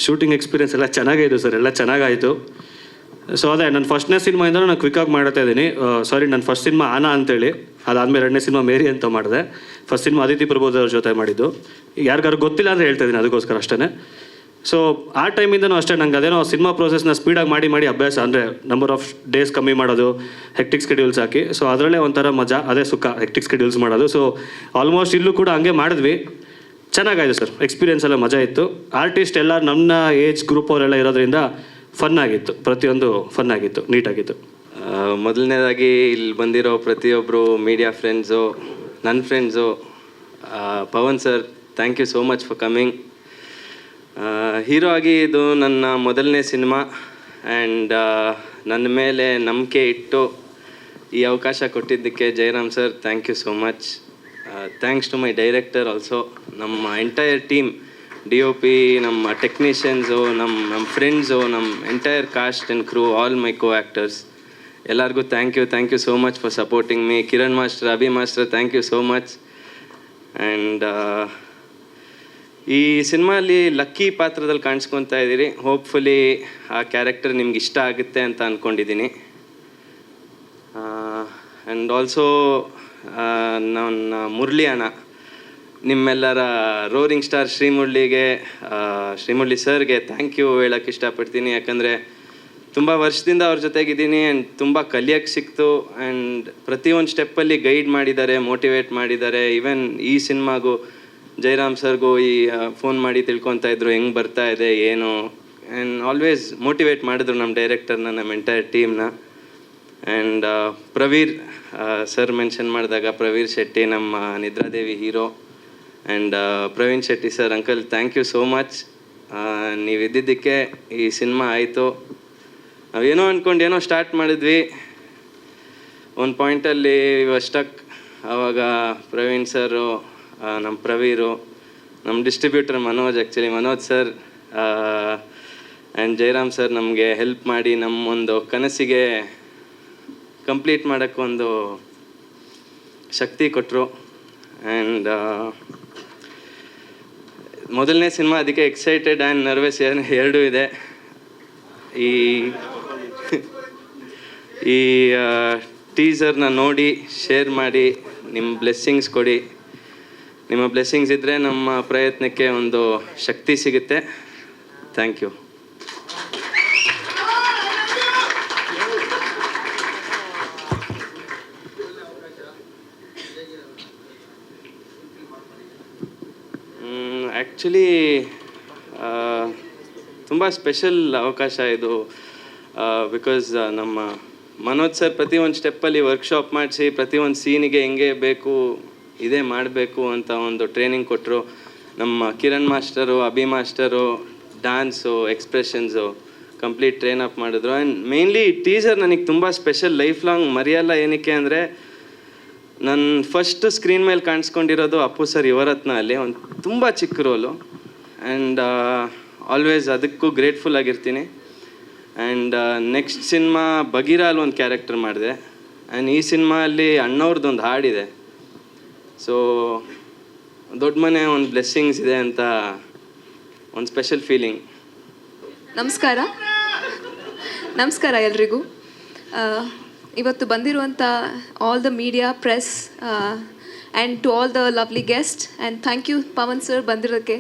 ಶೂಟಿಂಗ್ ಎಕ್ಸ್ಪೀರಿಯನ್ಸ್ ಎಲ್ಲ ಚೆನ್ನಾಗೇ ಇದೆ ಸರ್, ಎಲ್ಲ ಚೆನ್ನಾಗಾಯಿತು. ಸೊ ಅದೇ ನನ್ನ ಫಸ್ಟ್ನೇ ಸಿನಿಮಾಯಿಂದ ನಾನು ಕ್ವಿಕ್ಕಾಗಿ ಮಾಡ್ತಾ ಇದ್ದೀನಿ. ಸಾರಿ, ನನ್ನ ಫಸ್ಟ್ ಸಿನಿಮಾ ಆನ ಅಂತೇಳಿ, ಅದಾದಮೇಲೆ ಎರಡನೇ ಸಿನಿಮಾ ಮೇರಿ ಅಂತ ಮಾಡಿದೆ. ಫಸ್ಟ್ ಸಿನಿಮಾ ಅದಿತಿ ಪ್ರಬೋಧ್ ಅವ್ರ ಜೊತೆ ಮಾಡಿದ್ದು. ಯಾರಿಗಾರು ಗೊತ್ತಿಲ್ಲ ಅಂದರೆ ಹೇಳ್ತಾ ಇದ್ದೀನಿ, ಅದಕ್ಕೋಸ್ಕರ ಅಷ್ಟೇ. ಸೊ ಆ ಟೈಮಿಂದನೂ ಅಷ್ಟೇ ನಂಗೆ ಅದೇನೋ ಸಿನಿಮಾ ಪ್ರೋಸೆಸ್ನ ಸ್ಪೀಡಾಗಿ ಮಾಡಿ ಅಭ್ಯಾಸ, ಅಂದರೆ ನಂಬರ್ ಆಫ್ ಡೇಸ್ ಕಮ್ಮಿ ಮಾಡೋದು, ಹೆಕ್ಟಿಕ್ ಸ್ಕೆಡ್ಯೂಲ್ಸ್ ಹಾಕಿ. ಸೊ ಅದರಲ್ಲೇ ಒಂಥರ ಮಜಾ, ಅದೇ ಸುಖ, ಹೆಕ್ಟಿಕ್ ಸ್ಕೆಡ್ಯೂಲ್ಸ್ ಮಾಡೋದು. ಸೊ ಆಲ್ಮೋಸ್ಟ್ ಇಲ್ಲೂ ಕೂಡ ಹಂಗೆ ಮಾಡಿದ್ವಿ. ಚೆನ್ನಾಗಾಯಿತು ಸರ್, ಎಕ್ಸ್ಪೀರಿಯನ್ಸ್ ಎಲ್ಲ ಮಜಾ ಇತ್ತು. ಆರ್ಟಿಸ್ಟ್ ಎಲ್ಲ ನಮ್ಮ ಏಜ್ ಗ್ರೂಪ್ ಅವರೆಲ್ಲ ಇರೋದ್ರಿಂದ ಫನ್ ಆಗಿತ್ತು, ಪ್ರತಿಯೊಂದು ಫನ್ ಆಗಿತ್ತು, ನೀಟಾಗಿತ್ತು. ಮೊದಲನೇದಾಗಿ ಇಲ್ಲಿ ಬಂದಿರೋ ಪ್ರತಿಯೊಬ್ಬರು ಮೀಡಿಯಾ ಫ್ರೆಂಡ್ಸು, ನನ್ನ friends, Pavan sir, thank you so much for coming. Hero ಆಗಿ ಇದು ನನ್ನ ಮೊದಲನೇ ಸಿನಿಮಾ ಆ್ಯಂಡ್ ನನ್ನ ಮೇಲೆ ನಂಬಿಕೆ ಇಟ್ಟು ಈ ಅವಕಾಶ ಕೊಟ್ಟಿದ್ದಕ್ಕೆ Jayaram sir, thank you so much. Thanks to my director also, ನಮ್ಮ ಎಂಟೈರ್ ಟೀಮ್, DOP, ನಮ್ಮ ಟೆಕ್ನಿಷಿಯನ್ಸು, ನಮ್ಮ ಫ್ರೆಂಡ್ಸು, ನಮ್ಮ entire cast and crew, all my co actors, ಎಲ್ಲರಿಗೂ thank you so much for supporting me. Kiran master, Abhi master, thank you so much. And ಈ ಸಿನಿಮಾಲಿ ಲಕ್ಕಿ ಪಾತ್ರದಲ್ಲಿ ಕಾಣಿಸ್ಕೊತಾ ಇದ್ದೀರಿ. ಹೋಪ್ಫುಲಿ ಆ ಕ್ಯಾರೆಕ್ಟರ್ ನಿಮ್ಗೆ ಇಷ್ಟ ಆಗುತ್ತೆ ಅಂತ ಅಂದ್ಕೊಂಡಿದ್ದೀನಿ. ಆ್ಯಂಡ್ ಆಲ್ಸೋ ನನ್ನ ಮುರಳಿ ಅಣ್ಣ, ನಿಮ್ಮೆಲ್ಲರ ರೋರಿಂಗ್ ಸ್ಟಾರ್ ಶ್ರೀಮುರಳಿ ಸರ್ಗೆ ಥ್ಯಾಂಕ್ ಯು ಹೇಳೋಕ್ಕೆ ಇಷ್ಟಪಡ್ತೀನಿ. ಯಾಕಂದರೆ ತುಂಬ ವರ್ಷದಿಂದ ಅವ್ರ ಜೊತೆಗಿದ್ದೀನಿ ಆ್ಯಂಡ್ ತುಂಬ ಕಲಿಯೋಕ್ಕೆ ಸಿಕ್ತು. ಆ್ಯಂಡ್ ಪ್ರತಿಯೊಂದು ಸ್ಟೆಪ್ಪಲ್ಲಿ ಗೈಡ್ ಮಾಡಿದ್ದಾರೆ, ಮೋಟಿವೇಟ್ ಮಾಡಿದ್ದಾರೆ. ಈವನ್ ಈ ಸಿನಿಮಾಗೂ ಜಯರಾಮ್ ಸರ್ಗೂ ಫೋನ್ ಮಾಡಿ ತಿಳ್ಕೊತಾ ಇದ್ರು ಹೆಂಗೆ ಬರ್ತಾ ಇದೆ ಏನು. ಆ್ಯಂಡ್ ಆಲ್ವೇಸ್ ಮೋಟಿವೇಟ್ ಮಾಡಿದ್ರು ನಮ್ಮ ಡೈರೆಕ್ಟರ್ನ, ನಮ್ಮ ಎಂಟೈರ್ ಟೀಮ್ನ. ಆ್ಯಂಡ್ ಪ್ರವೀರ್ ಸರ್ ಮೆನ್ಷನ್ ಮಾಡಿದಾಗ, ಪ್ರವೀರ್ ಶೆಟ್ಟಿ, ನಮ್ಮ Nidradevi hero. And Praveen Shetty sir, uncle, thank you so much. ನೀವು ಇದ್ದಿದ್ದಕ್ಕೆ ಈ ಸಿನಿಮಾ ಆಯಿತು. ನಾವೇನೋ ಅಂದ್ಕೊಂಡು ಏನೋ ಸ್ಟಾರ್ಟ್ ಮಾಡಿದ್ವಿ, ಒಂದು ಪಾಯಿಂಟಲ್ಲಿ ಸ್ಟಕ್. ಆವಾಗ ಪ್ರವೀಣ್ ಸರು, ನಮ್ಮ ಪ್ರವೀರು, ನಮ್ಮ distributor Manoj sir and Jayaram sir ನಮಗೆ ಹೆಲ್ಪ್ ಮಾಡಿ ನಮ್ಮೊಂದು ಕನಸಿಗೆ ಕಂಪ್ಲೀಟ್ ಮಾಡೋಕ್ಕೊಂದು ಶಕ್ತಿ ಕೊಟ್ಟರು. ಆ್ಯಂಡ್ ಮೊದಲನೇ ಸಿನಿಮಾ, ಅದಕ್ಕೆ ಎಕ್ಸೈಟೆಡ್ ಆ್ಯಂಡ್ ನರ್ವಸ್ ಎರಡೂ ಇದೆ. ಈ ಟೀಸರ್ನ ನೋಡಿ ಶೇರ್ ಮಾಡಿ ನಿಮ್ಮ ಬ್ಲೆಸ್ಸಿಂಗ್ಸ್ ಕೊಡಿ. ನಿಮ್ಮ ಬ್ಲೆಸ್ಸಿಂಗ್ಸ್ ಇದ್ದರೆ ನಮ್ಮ ಪ್ರಯತ್ನಕ್ಕೆ ಒಂದು ಶಕ್ತಿ ಸಿಗುತ್ತೆ. Thank you. ಆ್ಯಕ್ಚುಲಿ ತುಂಬ ಸ್ಪೆಷಲ್ ಅವಕಾಶ ಇದು. ಬಿಕಾಸ್ ನಮ್ಮ ಮನೋಜ್ ಸರ್ ಪ್ರತಿಯೊಂದು ಸ್ಟೆಪ್ಪಲ್ಲಿ ವರ್ಕ್ಶಾಪ್ ಮಾಡಿಸಿ ಪ್ರತಿಯೊಂದು ಸೀನಿಗೆ ಹೆಂಗೆ ಬೇಕು ಇದೇ ಮಾಡಬೇಕು ಅಂತ ಒಂದು ಟ್ರೈನಿಂಗ್ ಕೊಟ್ಟರು. ನಮ್ಮ Kiran master, Abhi master, dance, expressions complete train up ಮಾಡಿದ್ರು. ಆ್ಯಂಡ್ ಮೇಯ್ನ್ಲಿ ಟೀಸರ್ ನನಗೆ ತುಂಬ ಸ್ಪೆಷಲ್, ಲೈಫ್ ಲಾಂಗ್ ಮರೆಯಲ್ಲ. ಏನಕ್ಕೆ ಅಂದರೆ ನನ್ನ ಫಸ್ಟ್ ಸ್ಕ್ರೀನ್ ಮೇಲೆ ಕಾಣಿಸ್ಕೊಂಡಿರೋದು ಅಪ್ಪು ಸರ್ ಯುವರತ್ನ ಅಲ್ಲಿ, ಒಂದು ತುಂಬ ಚಿಕ್ಕ ರೋಲು. ಆ್ಯಂಡ್ ಆಲ್ವೇಸ್ ಅದಕ್ಕೂ ಗ್ರೇಟ್ಫುಲ್ ಆಗಿರ್ತೀನಿ. ಆ್ಯಂಡ್ ನೆಕ್ಸ್ಟ್ ಸಿನಿಮಾ ಬಗೀರಲ್ಲಿ ಒಂದು ಕ್ಯಾರೆಕ್ಟರ್ ಮಾಡಿದೆ. ಆ್ಯಂಡ್ ಈ ಸಿನಿಮಾ ಅಲ್ಲಿ ಅಣ್ಣವ್ರದ್ದೊಂದು ಹಾಡಿದೆ. ಸೊ ದೊಡ್ಡ ಮನೆ ಒಂದು ಬ್ಲೆಸ್ಸಿಂಗ್ಸ್ ಇದೆ ಅಂತ ಒಂದು ಸ್ಪೆಷಲ್ ಫೀಲಿಂಗ್. ನಮಸ್ಕಾರ ಎಲ್ರಿಗೂ. ಇವತ್ತು ಬಂದಿರುವಂಥ all the media, press and to all the lovely guest, and thank you Pavan sir ಬಂದಿರೋಕ್ಕೆ.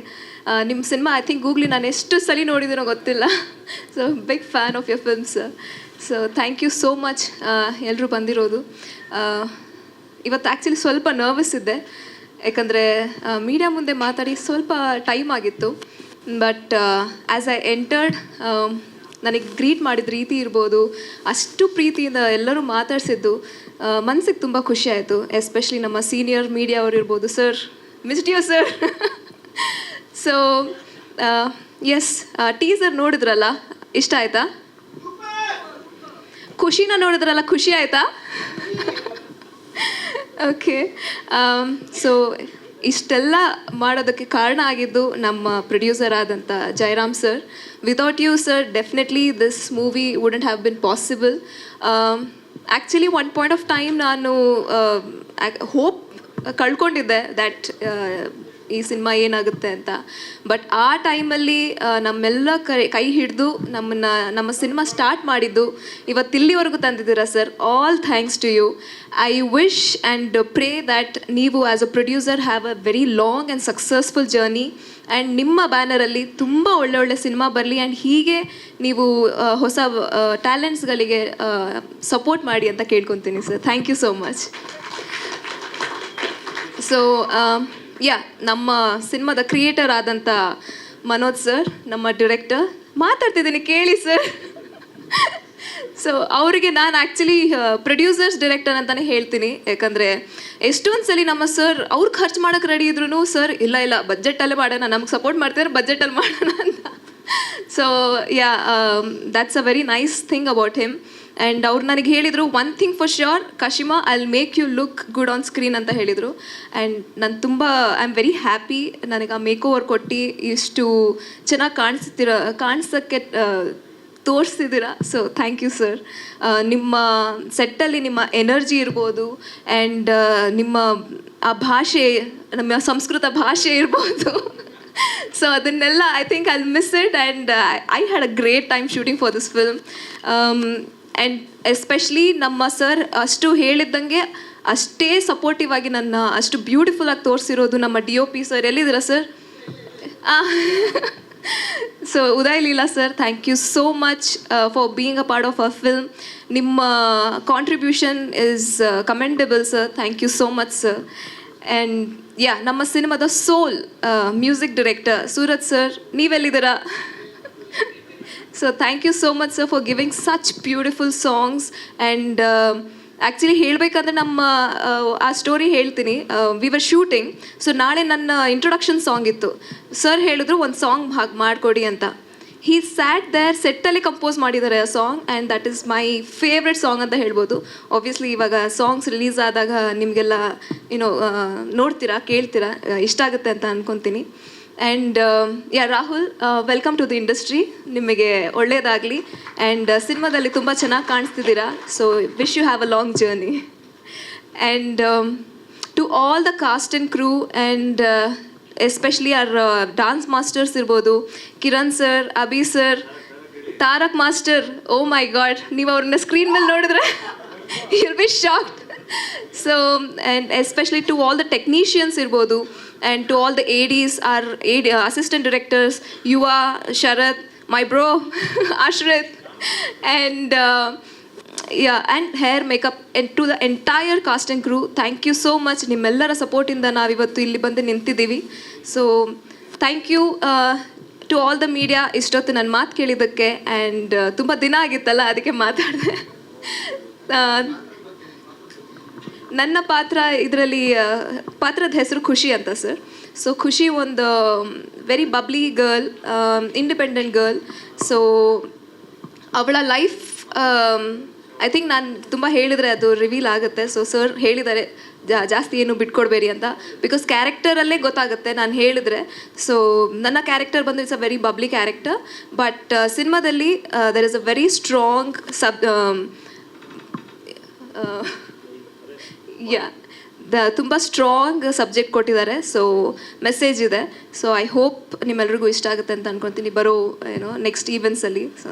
ನಿಮ್ಮ ಸಿನಿಮಾ ಐ ಥಿಂಕ್ ಗೂಗ್ಲಿ ನಾನು ಎಷ್ಟು ಸಲ ನೋಡಿದ್ದೀನೋ ಗೊತ್ತಿಲ್ಲ. So big fan of your films. So thank you so much ಎಲ್ಲರೂ ಬಂದಿರೋದು. ಇವತ್ತು ಆ್ಯಕ್ಚುಲಿ ಸ್ವಲ್ಪ ನರ್ವಸ್ ಇದ್ದೆ, ಯಾಕಂದರೆ ಮೀಡಿಯಾ ಮುಂದೆ ಮಾತಾಡಿ ಸ್ವಲ್ಪ ಟೈಮ್ ಆಗಿತ್ತು. ಬಟ್ ಆ್ಯಸ್ ಐ ಎಂಟರ್ಡ್, ನನಗೆ ಗ್ರೀಟ್ ಮಾಡಿದ ರೀತಿ ಇರ್ಬೋದು, ಅಷ್ಟು ಪ್ರೀತಿಯಿಂದ ಎಲ್ಲರೂ ಮಾತಾಡಿಸಿದ್ದು ಮನಸ್ಸಿಗೆ ತುಂಬ ಖುಷಿ ಆಯಿತು. ಎಸ್ಪೆಷಲಿ ನಮ್ಮ ಸೀನಿಯರ್ ಮೀಡಿಯಾ ಅವರು ಇರ್ಬೋದು. Sir, missed you sir. So yes, teaser ನೋಡಿದ್ರಲ್ಲ, ಇಷ್ಟ ಆಯಿತಾ? ಖುಷಿನ ನೋಡಿದ್ರಲ್ಲ, ಖುಷಿ ಆಯಿತಾ? ಓಕೆ. ಸೊ ಇಷ್ಟೆಲ್ಲ ಮಾಡೋದಕ್ಕೆ ಕಾರಣ ಆಗಿದ್ದು ನಮ್ಮ ಪ್ರೊಡ್ಯೂಸರ್ ಆದಂಥ Jayaram sir. Without you sir, definitely this movie wouldn't have been possible. Actually one point of time ನಾನು ಹೋಪ್ ಕಳ್ಕೊಂಡಿದ್ದೆ ದ್ಯಾಟ್ ಈ ಸಿನಿಮಾ ಏನಾಗುತ್ತೆ ಅಂತ. ಬಟ್ ಆ ಟೈಮಲ್ಲಿ ನಮ್ಮೆಲ್ಲ ಕೈ ಹಿಡಿದು ನಮ್ಮ ಸಿನಿಮಾ ಸ್ಟಾರ್ಟ್ ಮಾಡಿದ್ದು ಇವತ್ತಿಲ್ಲಿವರೆಗೂ ತಂದಿದ್ದೀರಾ sir. All thanks to you. I wish and pray that ನೀವು as a producer have a very long and successful journey and ನಿಮ್ಮ ಬ್ಯಾನರಲ್ಲಿ ತುಂಬ ಒಳ್ಳೆ ಸಿನಿಮಾ ಬರಲಿ ಆ್ಯಂಡ್ ಹೀಗೆ ನೀವು ಹೊಸ ಟ್ಯಾಲೆಂಟ್ಸ್ಗಳಿಗೆ ಸಪೋರ್ಟ್ ಮಾಡಿ ಅಂತ ಕೇಳ್ಕೊತೀನಿ sir. Thank you so much. So ನಮ್ಮ ಸಿನಿಮಾದ ಕ್ರಿಯೇಟರ್ ಆದಂಥ ಮನೋಜ್ ಸರ್, ನಮ್ಮ ಡಿರೆಕ್ಟರ್, ಮಾತಾಡ್ತಿದ್ದೀನಿ ಕೇಳಿ ಸರ್. ಸೊ ಅವರಿಗೆ ನಾನು ಆ್ಯಕ್ಚುಲಿ ಪ್ರೊಡ್ಯೂಸರ್ಸ್ ಡೈರೆಕ್ಟರ್ ಅಂತಲೇ ಹೇಳ್ತೀನಿ. ಯಾಕಂದರೆ ಎಷ್ಟೊಂದು ಸಲ ನಮ್ಮ ಸರ್ ಅವ್ರು ಖರ್ಚು ಮಾಡೋಕ್ಕೆ ರೆಡಿ ಇದ್ರು ಸರ್ ಇಲ್ಲ ಬಜೆಟಲ್ಲೇ ಮಾಡೋಣ, ನಮ್ಗೆ ಸಪೋರ್ಟ್ ಮಾಡ್ತಾರೆ ಬಜೆಟಲ್ಲಿ ಮಾಡೋಣ ಅಂತ. So that's a very nice thing about him. And ಅವ್ರು ನನಗೆ ಹೇಳಿದರು, one thing for sure Kashima, I will make you look good on screen ಅಂತ ಹೇಳಿದರು. ಆ್ಯಂಡ್ ನಾನು ತುಂಬ ಐ ಆಮ್ ವೆರಿ ಹ್ಯಾಪಿ ನನಗೆ ಆ ಮೇಕ್ ಓವರ್ ಕೊಟ್ಟು ಇಷ್ಟು ಚೆನ್ನಾಗಿ ಕಾಣಿಸೋಕ್ಕೆ ತೋರಿಸ್ತಿದ್ದೀರಾ. So thank you sir. ನಿಮ್ಮ ಸೆಟ್ಟಲ್ಲಿ ನಿಮ್ಮ ಎನರ್ಜಿ ಇರ್ಬೋದು ಆ್ಯಂಡ್ ನಿಮ್ಮ ಆ ಭಾಷೆ, ನಮ್ಮ ಸಂಸ್ಕೃತ ಭಾಷೆ ಇರ್ಬೋದು. ಸೊ ಅದನ್ನೆಲ್ಲ I think I miss it and I had a great time shooting for this film. And especially ನಮ್ಮ ಸರ್ ಅಷ್ಟು ಹೇಳಿದ್ದಂಗೆ ಅಷ್ಟೇ ಸಪೋರ್ಟಿವ್ ಆಗಿ ನನ್ನ ಅಷ್ಟು ಬ್ಯೂಟಿಫುಲ್ಲಾಗಿ ತೋರಿಸಿರೋದು ನಮ್ಮ DOP ಸರ್. ಎಲ್ಲಿದ್ದೀರಾ sir? So Uday Leela sir, thank you so much for being a part of a film. ನಿಮ್ಮ contribution is commendable sir. Thank you so much sir. And ನಮ್ಮ ಸಿನಿಮಾದ soul music director Suraj sir, ನೀವೆಲ್ಲಿದ್ದೀರಾ? So thank you so much sir for giving such beautiful songs. And actually ಹೇಳಬೇಕಂದ್ರೆ ನಮ್ಮ ಆ ಸ್ಟೋರಿ ಹೇಳ್ತೀನಿ. ವಿ ವರ್ ಶೂಟಿಂಗ್, ಸೊ ನಾಳೆ ನನ್ನ ಇಂಟ್ರೊಡಕ್ಷನ್ ಸಾಂಗ್ ಇತ್ತು. ಸರ್ ಹೇಳಿದ್ರು ಒಂದು ಸಾಂಗ್ ಹಾಗೆ ಮಾಡಿಕೊಡಿ ಅಂತ. ಹೀ ಸ್ಯಾಟ್ ದೇರ್, ಸೆಟ್ಟಲ್ಲಿ ಕಂಪೋಸ್ ಮಾಡಿದ್ದಾರೆ ಆ song and that is my favourite song ಅಂತ ಹೇಳ್ಬೋದು. ಆಬ್ವಿಯಸ್ಲಿ ಇವಾಗ ಸಾಂಗ್ಸ್ ರಿಲೀಸ್ ಆದಾಗ ನಿಮಗೆಲ್ಲ ನೋಡ್ತೀರಾ, ಕೇಳ್ತೀರಾ, ಇಷ್ಟ ಆಗುತ್ತೆ ಅಂತ ಅಂದ್ಕೊತೀನಿ. And Rahul, welcome to the industry. ನಿಮಗೆ ಒಳ್ಳೆಯದಾಗಲಿ ಆ್ಯಂಡ್ ಸಿನಿಮಾದಲ್ಲಿ ತುಂಬ ಚೆನ್ನಾಗಿ ಕಾಣಿಸ್ತಿದ್ದೀರಾ. So wish you have a long journey. And to all the cast and crew and especially our dance masters ಇರ್ಬೋದು, Kiran sir, Abhi sir, Tarak master. Oh my god, ನೀವು ಅವ್ರನ್ನ ಸ್ಕ್ರೀನ್ ಮೇಲೆ ನೋಡಿದ್ರೆ you will be shocked. So and especially to all the technicians ಇರ್ಬೋದು and to all the ADs, our assistant directors, Yuva, Sharad, my bro, Ashrit, and and hair, makeup, and to the entire cast and crew, thank you so much. ನಿಮ್ಮೆಲ್ಲರ ಸಪೋರ್ಟಿಂದ ನಾವು ಇವತ್ತು ಇಲ್ಲಿ ಬಂದು ನಿಂತಿದ್ದೀವಿ. So thank you to all the media. ಇಷ್ಟೊತ್ತು ನನ್ನ ಮಾತು ಕೇಳಿದ್ದಕ್ಕೆ ಆ್ಯಂಡ್ ತುಂಬ ದಿನ ಆಗಿತ್ತಲ್ಲ, ಅದಕ್ಕೆ ಮಾತಾಡಿದೆ. ನನ್ನ ಪಾತ್ರ ಇದರಲ್ಲಿ ಪಾತ್ರದ ಹೆಸರು ಖುಷಿ ಅಂತ ಸರ್. ಸೊ ಖುಷಿ ಒಂದು very bubbly girl, independent girl. So ಅವಳ ಲೈಫ್ ಐ ಥಿಂಕ್ ನಾನು ತುಂಬ ಹೇಳಿದರೆ ಅದು ರಿವೀಲ್ ಆಗುತ್ತೆ. ಸೊ ಸರ್ ಹೇಳಿದ್ದಾರೆ ಜಾಸ್ತಿ ಏನು ಬಿಟ್ಕೊಡ್ಬೇಡಿ ಅಂತ, ಬಿಕಾಸ್ ಕ್ಯಾರೆಕ್ಟರಲ್ಲೇ ಗೊತ್ತಾಗುತ್ತೆ ನಾನು ಹೇಳಿದ್ರೆ. ಸೊ ನನ್ನ ಕ್ಯಾರೆಕ್ಟರ್ ಬಂದು it's a very bubbly character, but ಸಿನಿಮಾದಲ್ಲಿ there is a very strong ತುಂಬ ಸ್ಟ್ರಾಂಗ್ ಸಬ್ಜೆಕ್ಟ್ ಕೊಟ್ಟಿದ್ದಾರೆ. ಸೊ ಮೆಸೇಜ್ ಇದೆ. ಸೊ ಐ ಹೋಪ್ ನಿಮ್ಮೆಲ್ರಿಗೂ ಇಷ್ಟ ಆಗುತ್ತೆ ಅಂತ ಅನ್ಕೊತೀನಿ ಬರೋ ನೆಕ್ಸ್ಟ್ ಈವೆಂಟ್ಸಲ್ಲಿ. So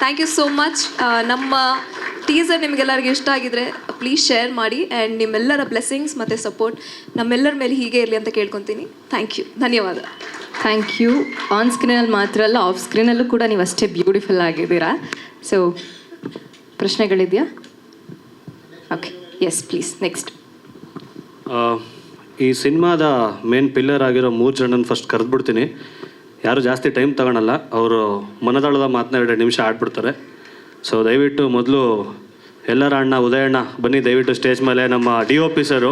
thank you so much. ನಮ್ಮ ಟೀಸರ್ ನಿಮಗೆಲ್ಲರಿಗೂ ಇಷ್ಟ ಆಗಿದ್ರೆ ಪ್ಲೀಸ್ ಶೇರ್ ಮಾಡಿ ಆ್ಯಂಡ್ ನಿಮ್ಮೆಲ್ಲರ ಬ್ಲೆಸ್ಸಿಂಗ್ಸ್ ಮತ್ತು ಸಪೋರ್ಟ್ ನಮ್ಮೆಲ್ಲರ ಮೇಲೆ ಹೀಗೆ ಇರಲಿ ಅಂತ ಕೇಳ್ಕೊತೀನಿ. ಥ್ಯಾಂಕ್ ಯು, ಧನ್ಯವಾದ. Thank you. ಆನ್ ಸ್ಕ್ರೀನಲ್ಲಿ ಮಾತ್ರ ಅಲ್ಲ, ಆಫ್ ಸ್ಕ್ರೀನಲ್ಲೂ ಕೂಡ ನೀವು ಅಷ್ಟೇ ಬ್ಯೂಟಿಫುಲ್ ಆಗಿದ್ದೀರಾ. ಸೊ ಪ್ರಶ್ನೆಗಳಿದೆಯಾ? Okay, yes please. ನೆಕ್ಸ್ಟ್, ಈ ಸಿನಿಮಾದ ಮೇನ್ ಪಿಲ್ಲರ್ ಆಗಿರೋ 3 ಜನನ ಫಸ್ಟ್ ಕರೆದ್ಬಿಡ್ತೀನಿ. ಯಾರು ಜಾಸ್ತಿ ಟೈಮ್ ತಗೊಳಲ್ಲ, ಅವರು ಮನದಾಳದ ಮಾತನ್ನ 2 ನಿಮಿಷ ಆಡ್ಬಿಡ್ತಾರೆ. ಸೊ ದಯವಿಟ್ಟು ಮೊದಲು ಎಲ್ಲರ ಅಣ್ಣ ಉದಯಣ್ಣ ಬನ್ನಿ ದಯವಿಟ್ಟು ಸ್ಟೇಜ್ ಮೇಲೆ. ನಮ್ಮ DOP ಸರು